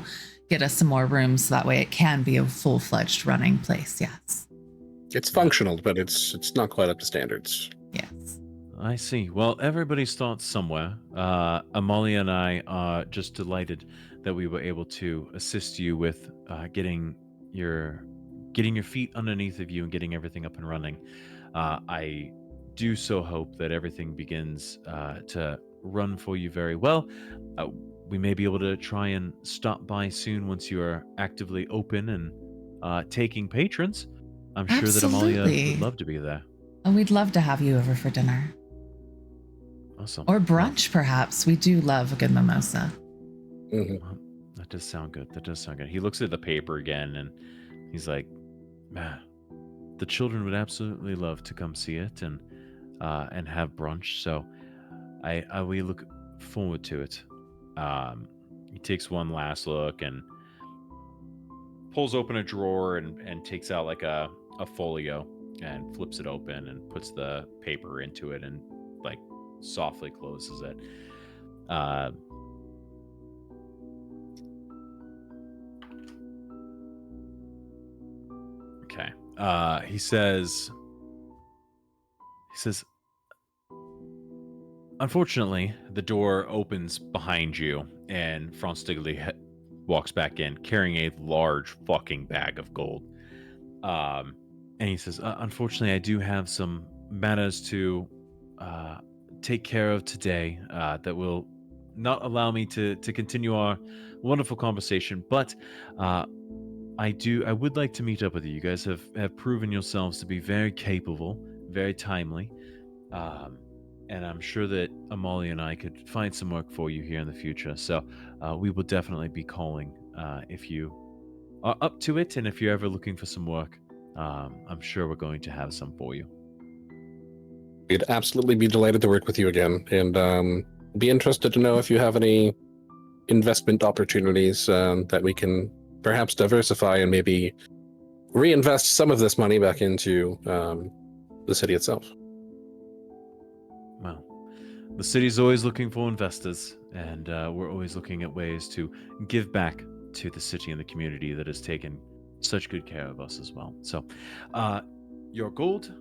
get us some more rooms. So that way it can be a full-fledged running place. Yes. It's functional, but it's not quite up to standards. Yes. I see. Well, everybody starts somewhere. Amalia and I are just delighted that we were able to assist you with getting your feet underneath of you and getting everything up and running. I do so hope that everything begins to run for you very well. We may be able to try and stop by soon once you are actively open and taking patrons. I'm sure that Amalia Absolutely. would love to be there. And we'd love to have you over for dinner Awesome. or brunch, perhaps. We do love a good mimosa. Mhm. Well, that does sound good. That does sound good. He looks at the paper again and he's like, man, the children would absolutely love to come see it and have brunch. So we look forward to it. He takes one last look and pulls open a drawer and takes out like a folio and flips it open and puts the paper into it and like softly closes it. Okay. He says, unfortunately, the door opens behind you, and Franz Stigli walks back in, carrying a large fucking bag of gold. And he says, unfortunately, I do have some matters to take care of today that will not allow me to continue our wonderful conversation, but I would like to meet up with you. You guys have proven yourselves to be very capable, very timely. And I'm sure that Amalia and I could find some work for you here in the future. So we will definitely be calling if you are up to it. And if you're ever looking for some work, I'm sure we're going to have some for you. We'd absolutely be delighted to work with you again, and be interested to know if you have any investment opportunities that we can perhaps diversify and maybe reinvest some of this money back into the city itself. Well, the city's always looking for investors, and we're always looking at ways to give back to the city and the community that has taken such good care of us as well. So, your gold,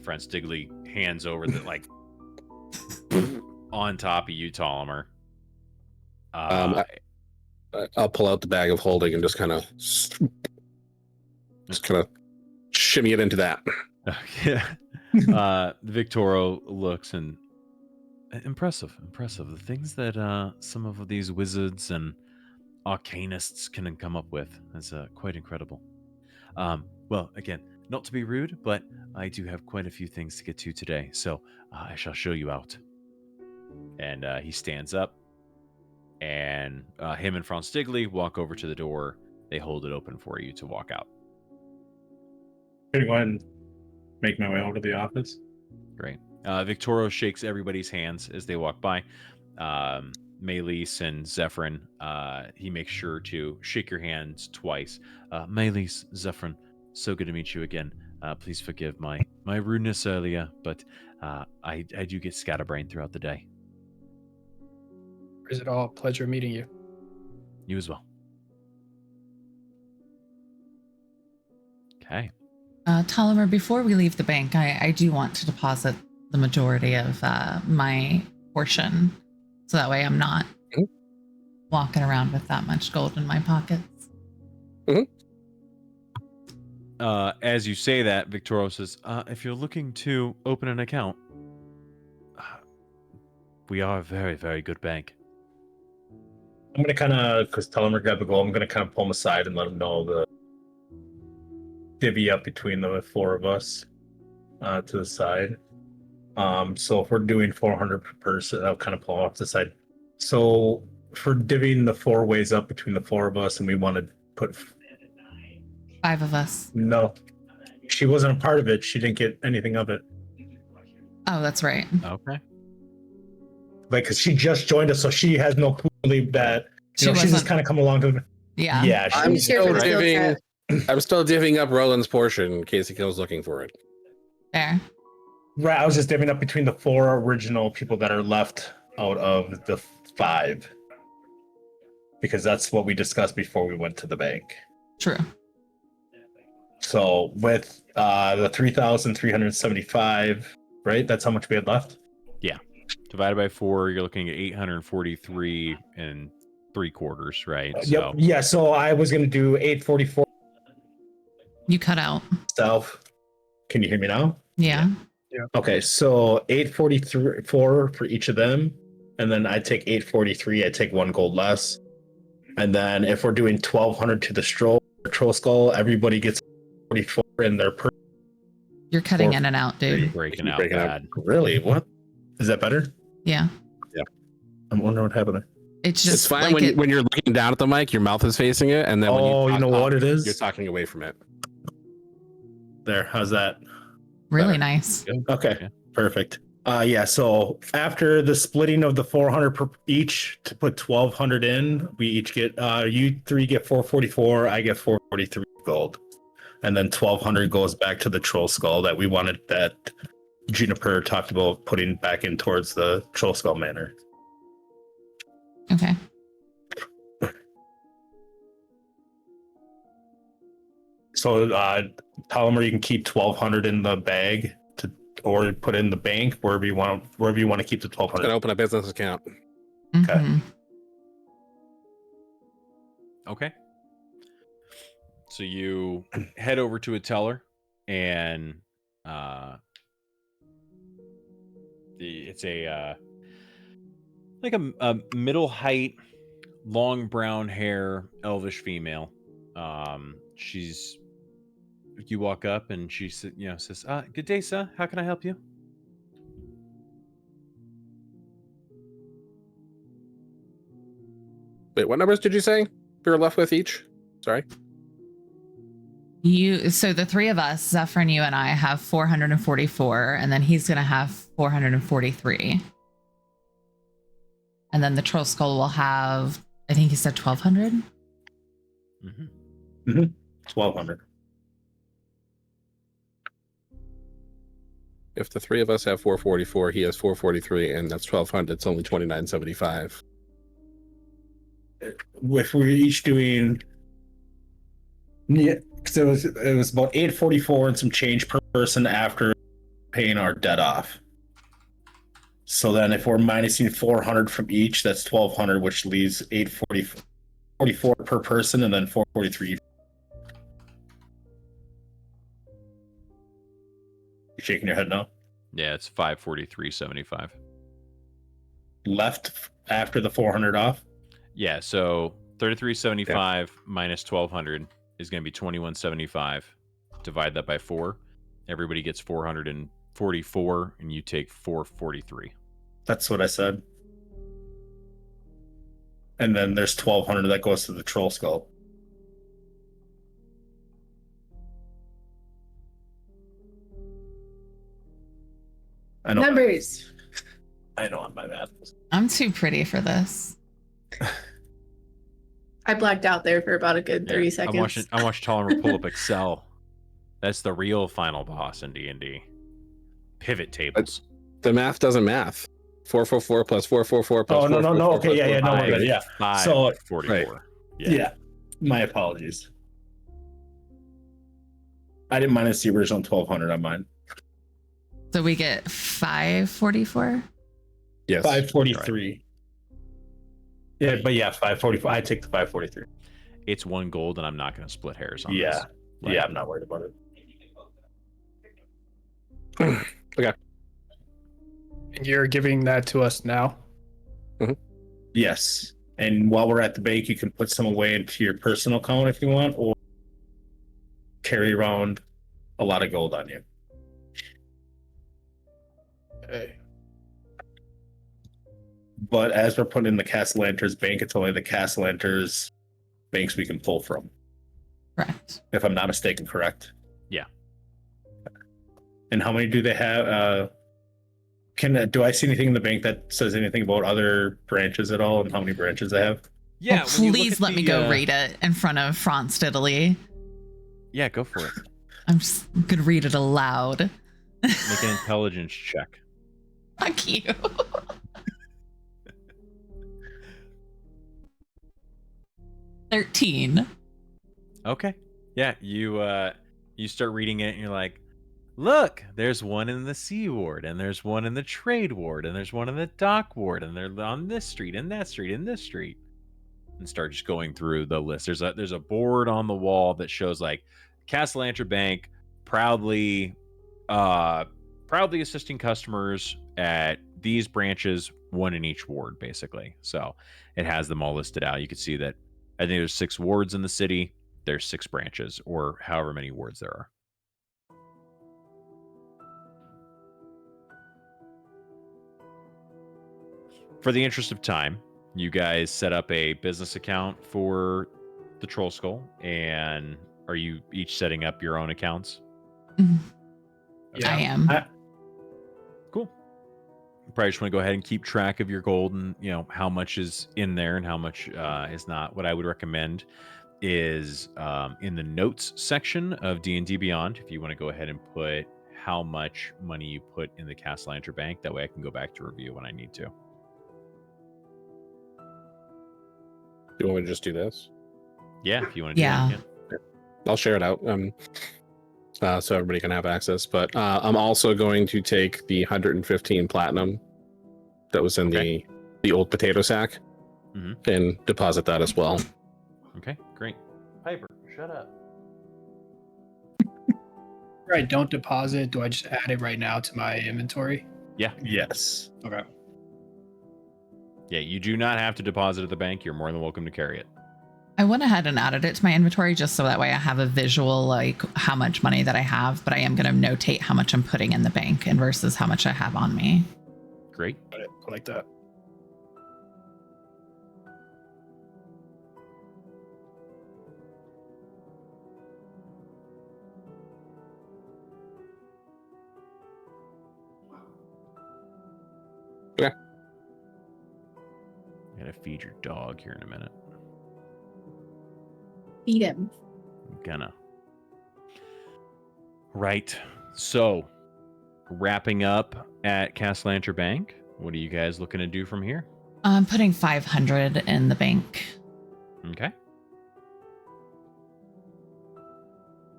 Friend Stigley hands over the like on top of you, Ptolemy. I'll pull out the bag of holding and just kind of shimmy it into that. Yeah. Victoro looks and impressive. The things that some of these wizards and arcanists can come up with is quite incredible. Well, again, not to be rude, but I do have quite a few things to get to today, so I shall show you out. And he stands up, and him and Franz Stigley walk over to the door. They hold it open for you to walk out. I'm gonna go ahead and make my way over to the office. Great. Victoro shakes everybody's hands as they walk by. Maelys and Zephyrin, he makes sure to shake your hands twice. Maelys, Zephyrin, so good to meet you again. Please forgive my rudeness earlier, but I do get scatterbrained throughout the day. Is it all a pleasure meeting you? You as well. Okay. Ptolemy, before we leave the bank, I do want to deposit the majority of my portion, so that way I'm not walking around with that much gold in my pockets. As you say that, Victoro says, if you're looking to open an account, we are a very, very good bank. I'm gonna kind of, because Ptolemy grabbed the gold, I'm gonna kind of pull him aside and let him know the divvy up between the four of us to the side. So if we're doing 400 per person, I'll kind of pull off the side. So for divvying the 4 ways up between the 4 of us, and we want to put 5 of us. No, she wasn't a part of it. She didn't get anything of it. Oh, that's right. Okay. Like, cause she just joined us, so she has no clue that she's just wasn't- kind of come along to. Yeah. Yeah, I'm just here for the skill set. I'm still divvying up Roland's portion in case he goes looking for it. Fair. right. I was just divvying up between the 4 original people that are left out of the 5, because that's what we discussed before we went to the bank. True. So with the 3,375, right? That's how much we had left. Divided by 4, you're looking at 843 and 3/4, right? Yep. Yeah. So I was gonna do 844 You cut out. self. Can you hear me now? Yeah. Okay. So 843 for each of them, and then I take 843. I take 1 gold less, and then if we're doing 1,200 to the troll skull, everybody gets 44 in their per. You're cutting Or- in and out, dude. Breaking out Breaking out. bad. Really? What? Is that better? Yeah. I'm wondering what happened. It's just It's fine like when, it, when you're looking down at the mic, your mouth is facing it, and then when Oh, you talk know up, what it is? You're talking away from it. There. How's that? really better. nice. Okay. Yeah. Perfect. Yeah. So after the splitting of the 400 per each to put 1,200 in, we each get you 3 get 444. I get 443 gold, and then 1,200 goes back to the troll skull that we wanted, that Juniper talked about putting back in towards the troll skull manor. Okay. So Ptolemy, you can keep 1,200 in the bag or put it in the bank, wherever you want to keep the It's gonna 1,200. open a business account. Mhm. Okay. So you head over to a teller, and it's a like a middle height, long brown hair, elvish female. You walk up and she says, "Good day, sir. How can I help you?" Wait, what numbers did you say we were left with each? Sorry. So the 3 of us, Zephyr and you and I, have 444, and then he's gonna have 443. And then the troll skull will have, I think he said 1,200. Mm-hmm. 1,200. If the 3 of us have 444, he has 443, and that's 1,200. It's only 2,975. If we're each doing Yeah, because it was about 844 and some change per person after paying our debt off. So then, if we're minusing 400 from each, that's 1,200, which leaves 844 per person, and then 443. You shaking your head no? Yeah, it's 543.75. Left after the 400 off. Yeah, so 33.75 minus 1,200 is going to be 21.75. Divide that by 4. Everybody gets 444, and you take 443. That's what I said. And then there's 1,200 that goes to the troll skull. I know. Numbers. I know I'm my bad. I'm too pretty for this. I blacked out there for about a good 30 seconds. I watched Tolliver pull up Excel. That's the real final boss in D&D. Pivot tables. The math doesn't math. 444 plus 444 plus. Oh no. 444 Okay, plus yeah, no, 444. we're good. Yeah. 544. Right. Yeah. My apologies. I didn't minus the original 1,200 on mine. So we get 544. Yes. 543. Yeah, but yeah, 544. I take the 543. It's 1 gold, and I'm not going to split hairs on this. Yeah. Like, Yeah, I'm not worried about it. And you're giving that to us now? Yes. And while we're at the bank, you can put some away into your personal account if you want, or carry around a lot of gold on you. Okay. But as we're putting in the Castellanter's bank, it's only the Castellanter's banks we can pull from, Correct. if I'm not mistaken, correct? Yeah. And how many do they have? Do I see anything in the bank that says anything about other branches at all, and how many branches they have? Yeah. Well, when you look please at let me go read it in front of France Italy. Yeah, go for it. I'm just gonna read it aloud. Make an intelligence check. Fuck you. $13. Okay. Yeah, you start reading it and you're like, look, there's one in the Sea Ward, and there's one in the Trade Ward, and there's one in the Dock Ward, and they're on this street, and that street, and this street. And start just going through the list. There's a board on the wall that shows like Castellanter Bank proudly assisting customers at these branches, one in each ward, basically. So it has them all listed out. You can see that I think there's 6 wards in the city. There's 6 branches, or however many wards there are. For the interest of time, you guys set up a business account for the Troll Skull, and are you each setting up your own accounts? Yeah. I am. Cool. You probably just want to go ahead and keep track of your gold and how much is in there and how much is not. What I would recommend is in the notes section of D&D Beyond, if you want to go ahead and put how much money you put in the Castellanter Bank. That way I can go back to review when I need to. You want me to just do this? Yeah, if you want to do Yeah. that. Yeah. I'll share it out so everybody can have access. But I'm also going to take the 115 platinum that was in the old potato sack and deposit that as well. Okay, great. Piper, shut up. Right, don't deposit. Do I just add it right now to my inventory? Yes. Okay. Yeah, you do not have to deposit at the bank. You're more than welcome to carry it. I went ahead and added it to my inventory just so that way I have a visual, like how much money that I have, but I am going to notate how much I'm putting in the bank and versus how much I have on me. Great. Got it. Like that. I'm going to feed your dog here in a minute. Feed him. I'm gonna. Right. So, wrapping up at Castellanter Bank, what are you guys looking to do from here? I'm putting 500 in the bank. Okay.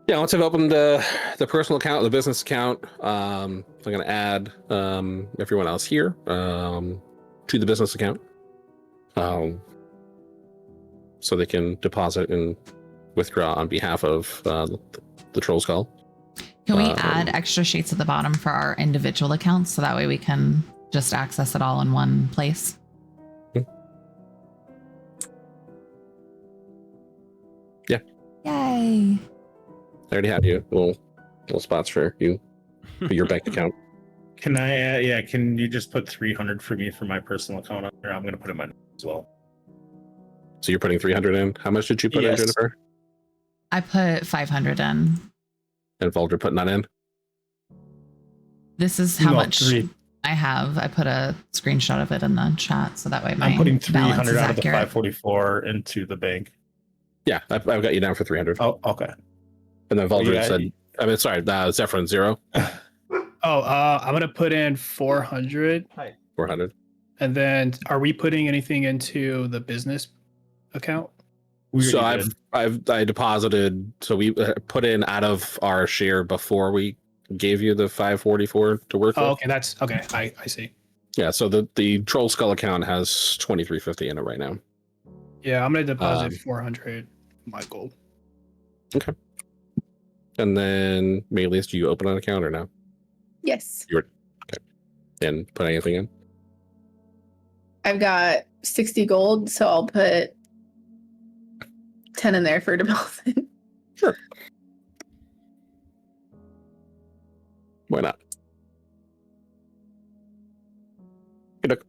Yeah, once I've opened the personal account, the business account, I'm going to add everyone else here to the business account, so they can deposit and withdraw on behalf of the Troll Skull. Can we add extra sheets at the bottom for our individual accounts so that way we can just access it all in one place? Yeah. Yay. I already have you little spots for you for your bank account. Can I? Yeah. Can you just put 300 for me for my personal account on there? I'm gonna put it in mine as well. So you're putting 300 in. How much did you put in, Yes. Jennifer? I put 500 in. And Vulture putting that in? This is how No, much three. I have. I put a screenshot of it in the chat so that way my I'm putting balance 300 is out of the accurate. 544 into the bank. Yeah, I've got you down for 300. Oh, okay. And then Vulture yeah, said, I mean, sorry, Zephyrin 0, I'm gonna put in 400, 400. and then are we putting anything into the business account? So I deposited, so we put in out of our share before we gave you the 544 to work Oh, with. okay, that's okay. I see. Yeah, so the Troll Skull account has 2350 in it right now. Yeah, I'm gonna deposit Um, 400 my gold. Okay. And then Maylis, do you open an account or no? Yes. And put anything in? I've got 60 gold, so I'll put 10 in there for deposit. Sure. Why not? Good luck.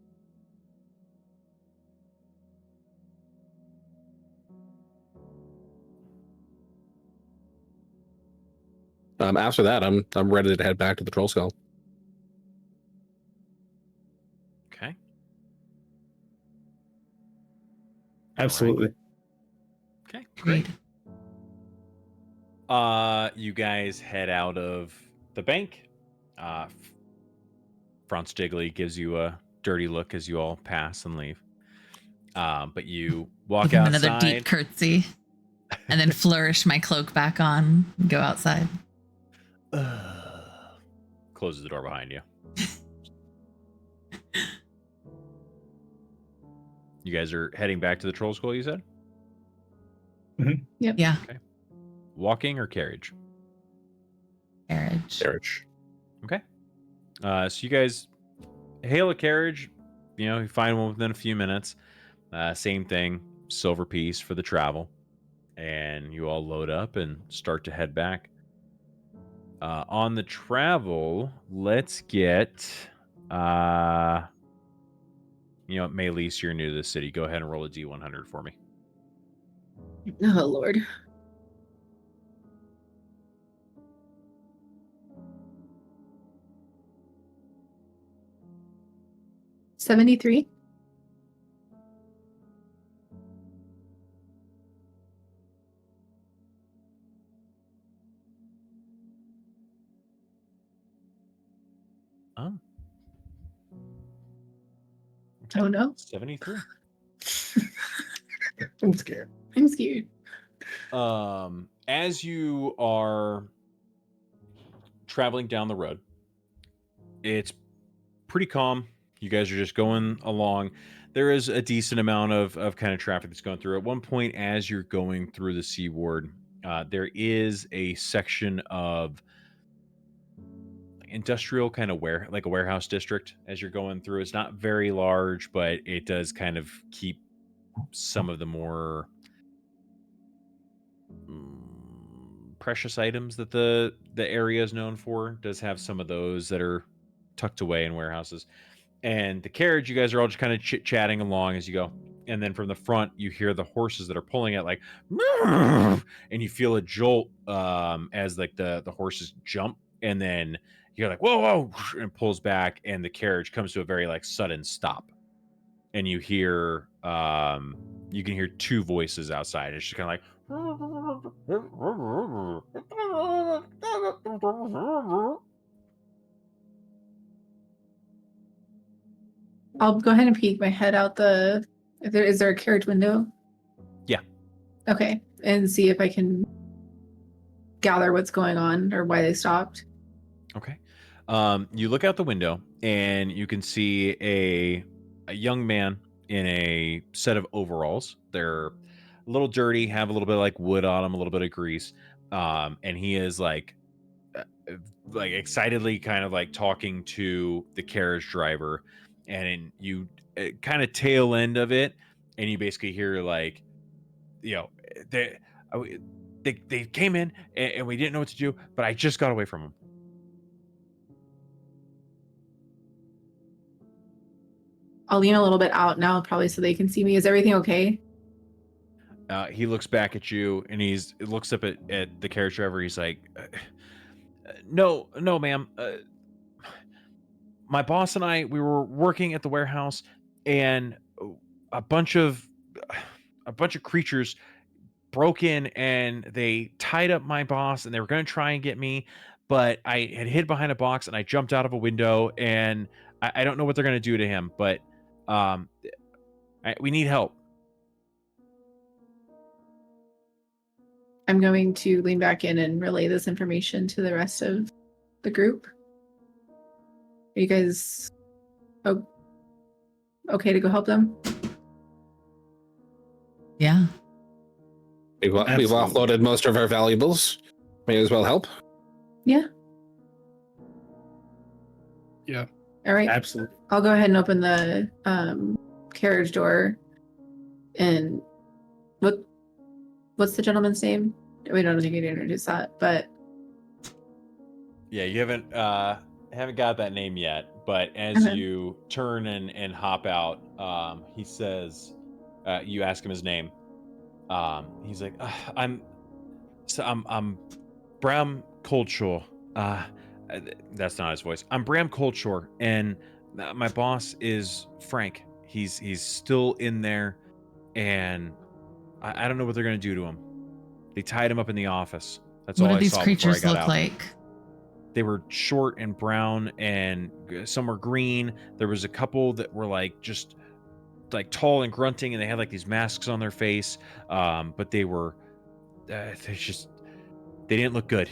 After that, I'm ready to head back to the Troll Skull. Okay. Absolutely. Okay. Great. Great. You guys head out of the bank. Franz Digley gives you a dirty look as you all pass and leave. But you walk Give him outside. another deep curtsy and then flourish my cloak back on and go outside. Closes the door behind you. You guys are heading back to the Troll School, you said? Yeah. Walking or carriage? Carriage. Okay. So you guys hail a carriage. You find one within a few minutes. Same thing, silver piece for the travel. And you all load up and start to head back. On the travel, let's get... Maylis, you're new to the city. Go ahead and roll a D100 for me. Oh, Lord. $73. Oh. Oh, no. 73. I'm scared. I'm scared. As you are traveling down the road, it's pretty calm. You guys are just going along. There is a decent amount of kind of traffic that's going through. At one point, as you're going through the Seaward, there is a section of industrial kind of like a warehouse district as you're going through. It's not very large, but it does kind of keep some of the more precious items that the area is known for. Does have some of those that are tucked away in warehouses. And the carriage, you guys are all just kind of chit-chatting along as you go. And then from the front, you hear the horses that are pulling it, like, and you feel a jolt as like the horses jump, and then you're like, whoa, whoa, and pulls back, and the carriage comes to a very like sudden stop. And you hear, you can hear two voices outside. It's just kind of like, I'll go ahead and peek my head out is there a carriage window? Yeah. Okay. And see if I can gather what's going on or why they stopped. Okay. You look out the window and you can see a young man in a set of overalls. They're a little dirty, have a little bit of like wood on them, a little bit of grease. And he is like excitedly kind of like talking to the carriage driver, and you kind of tail end of it, and you basically hear like, you know, they they came in and we didn't know what to do, but I just got away from them. I'll lean a little bit out now, probably so they can see me. Is everything okay? He looks back at you and looks up at the carriage driver. He's like, no, ma'am. My boss and I, we were working at the warehouse, and a bunch of creatures broke in and they tied up my boss, and they were going to try and get me, but I had hid behind a box and I jumped out of a window, and I don't know what they're going to do to him, but we need help. I'm going to lean back in and relay this information to the rest of the group. Are you guys okay to go help them? Yeah. We've Absolutely. offloaded most of our valuables. May as well help. Yeah. Yeah. All right. Absolutely. I'll go ahead and open the carriage door. And what's the gentleman's name? We don't think you'd introduce that, but Yeah, you haven't got that name yet, but as you turn and hop out, he says, you ask him his name. He's like, I'm Bram Coldshore. That's not his voice. I'm Bram Coldshore, and my boss is Frank. He's still in there, and I don't know what they're gonna do to him. They tied him up in the office. That's What all do I these saw creatures before I got look out. like? They were short and brown, and some were green. There was a couple that were like just like tall and grunting, and they had like these masks on their face. But they were they didn't look good.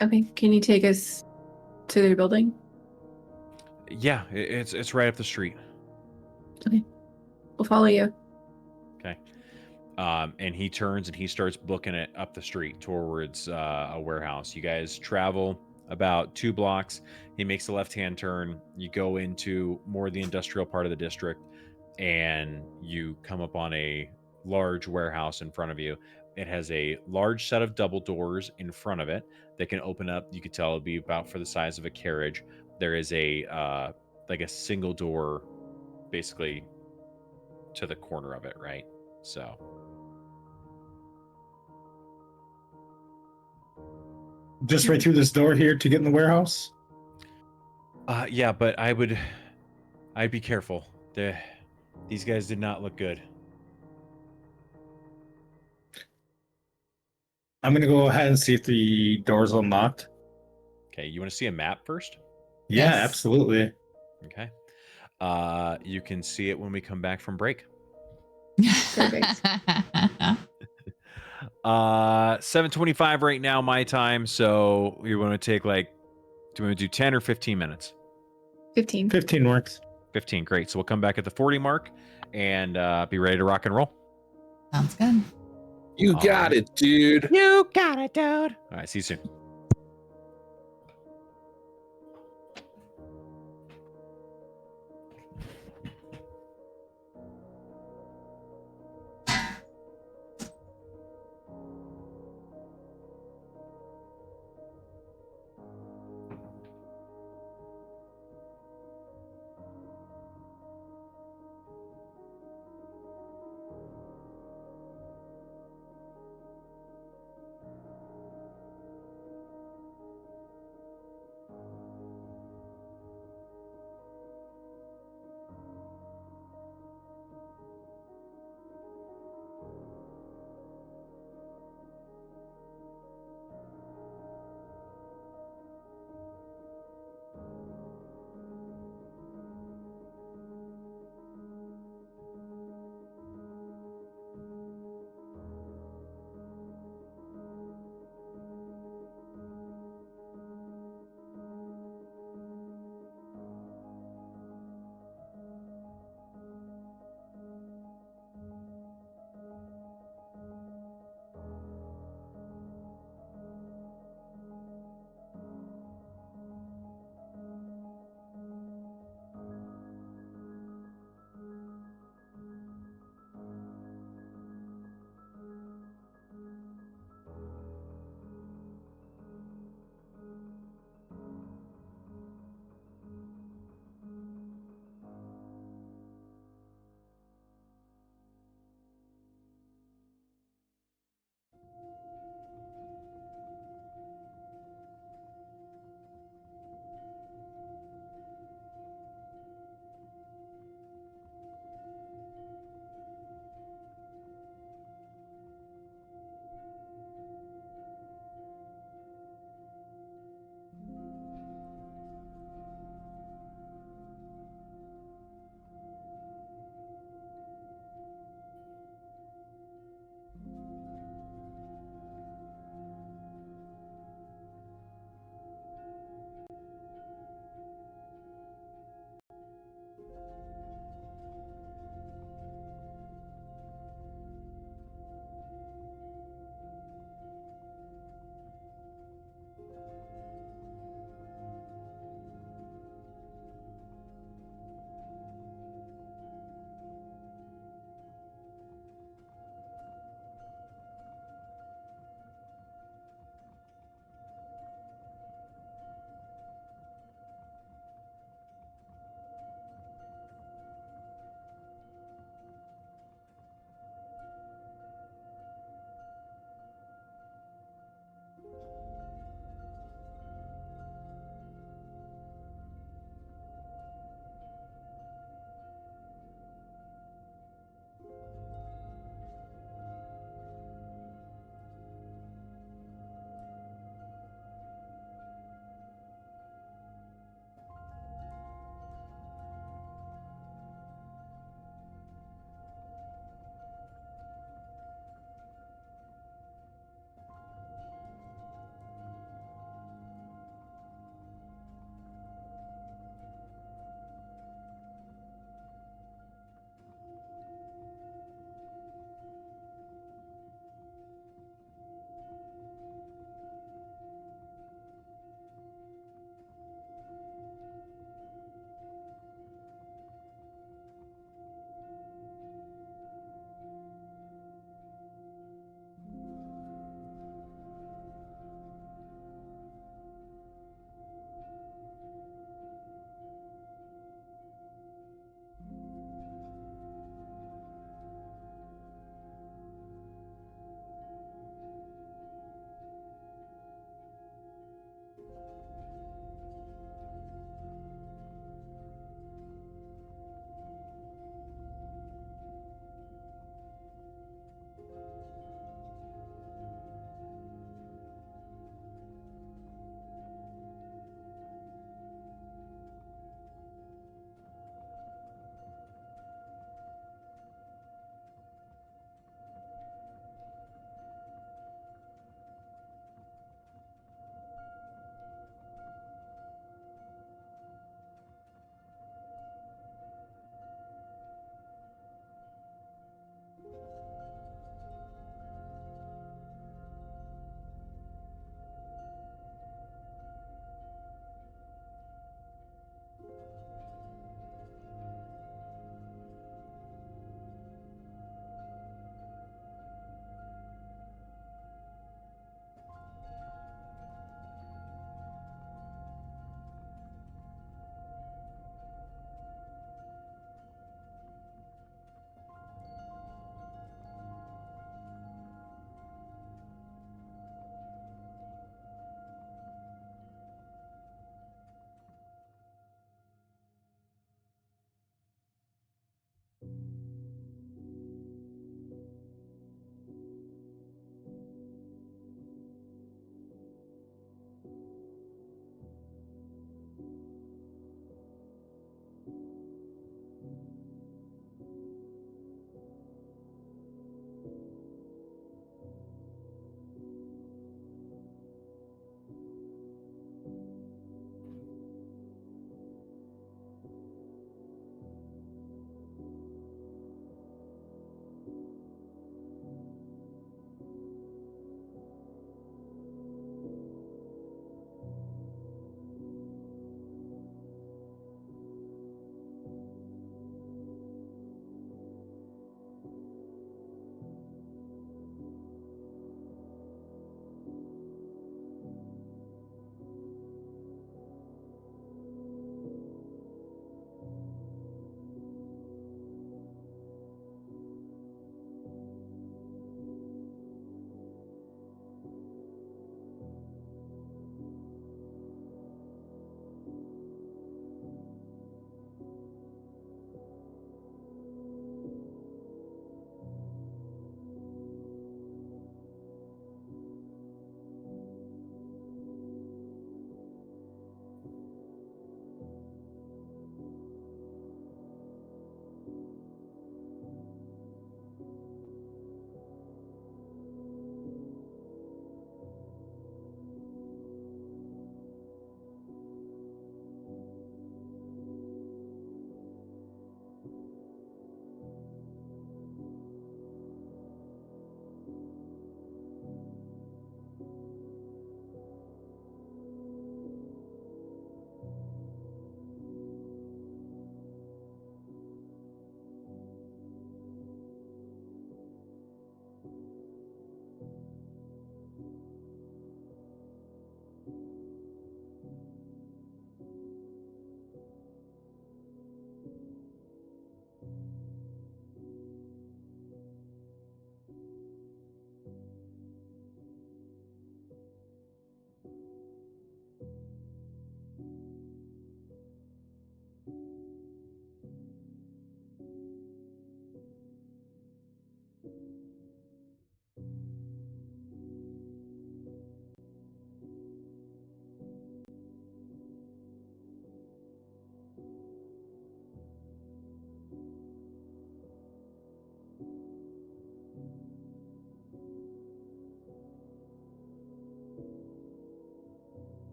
okay. Can you take us to their building? Yeah, it's right up the street. We'll follow you. Okay. And he turns and he starts booking it up the street towards a warehouse. You guys travel about 2 blocks. He makes a left-hand turn. You go into more of the industrial part of the district, and you come up on a large warehouse in front of you. It has a large set of double doors in front of it that can open up. You could tell it'd be about for the size of a carriage. There is a like a single door, basically to the corner of it, right? So. Just right through this door here to get in the warehouse. Yeah, but I'd be careful. These guys did not look good. I'm gonna go ahead and see if the door's unlocked. Okay, you want to see a map first? Yeah, Yes. absolutely. Okay. You can see it when we come back from break. Perfect. 7:25 right now, my time. So we want to take do we want to do 10 or 15 minutes? 15. 15 works. 15, great. So we'll come back at the 40 mark and be ready to rock and roll. Sounds good. You All got right. it, dude. You got it, dude. All right, see you soon.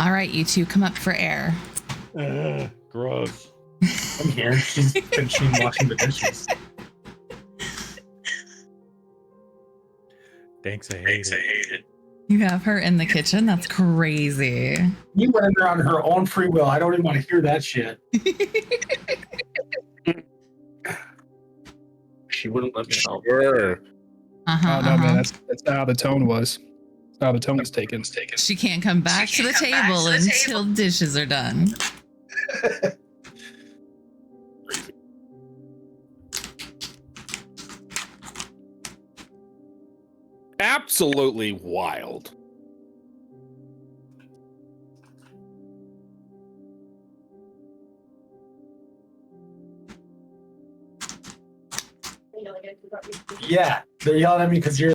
All right, you two, come up for air. Gross. I'm here. She's finishing washing the dishes. Thanks, I hate it. You have her in the kitchen? That's crazy. You went in there on her own free will. I don't even want to hear that shit. She wouldn't let me help. Sure. Uh-huh, Oh no, man, that's not how the tone was. That's not how the tone was taken. She can't come back to the table until dishes are done. Absolutely wild. Yeah, they're yelling at me because you're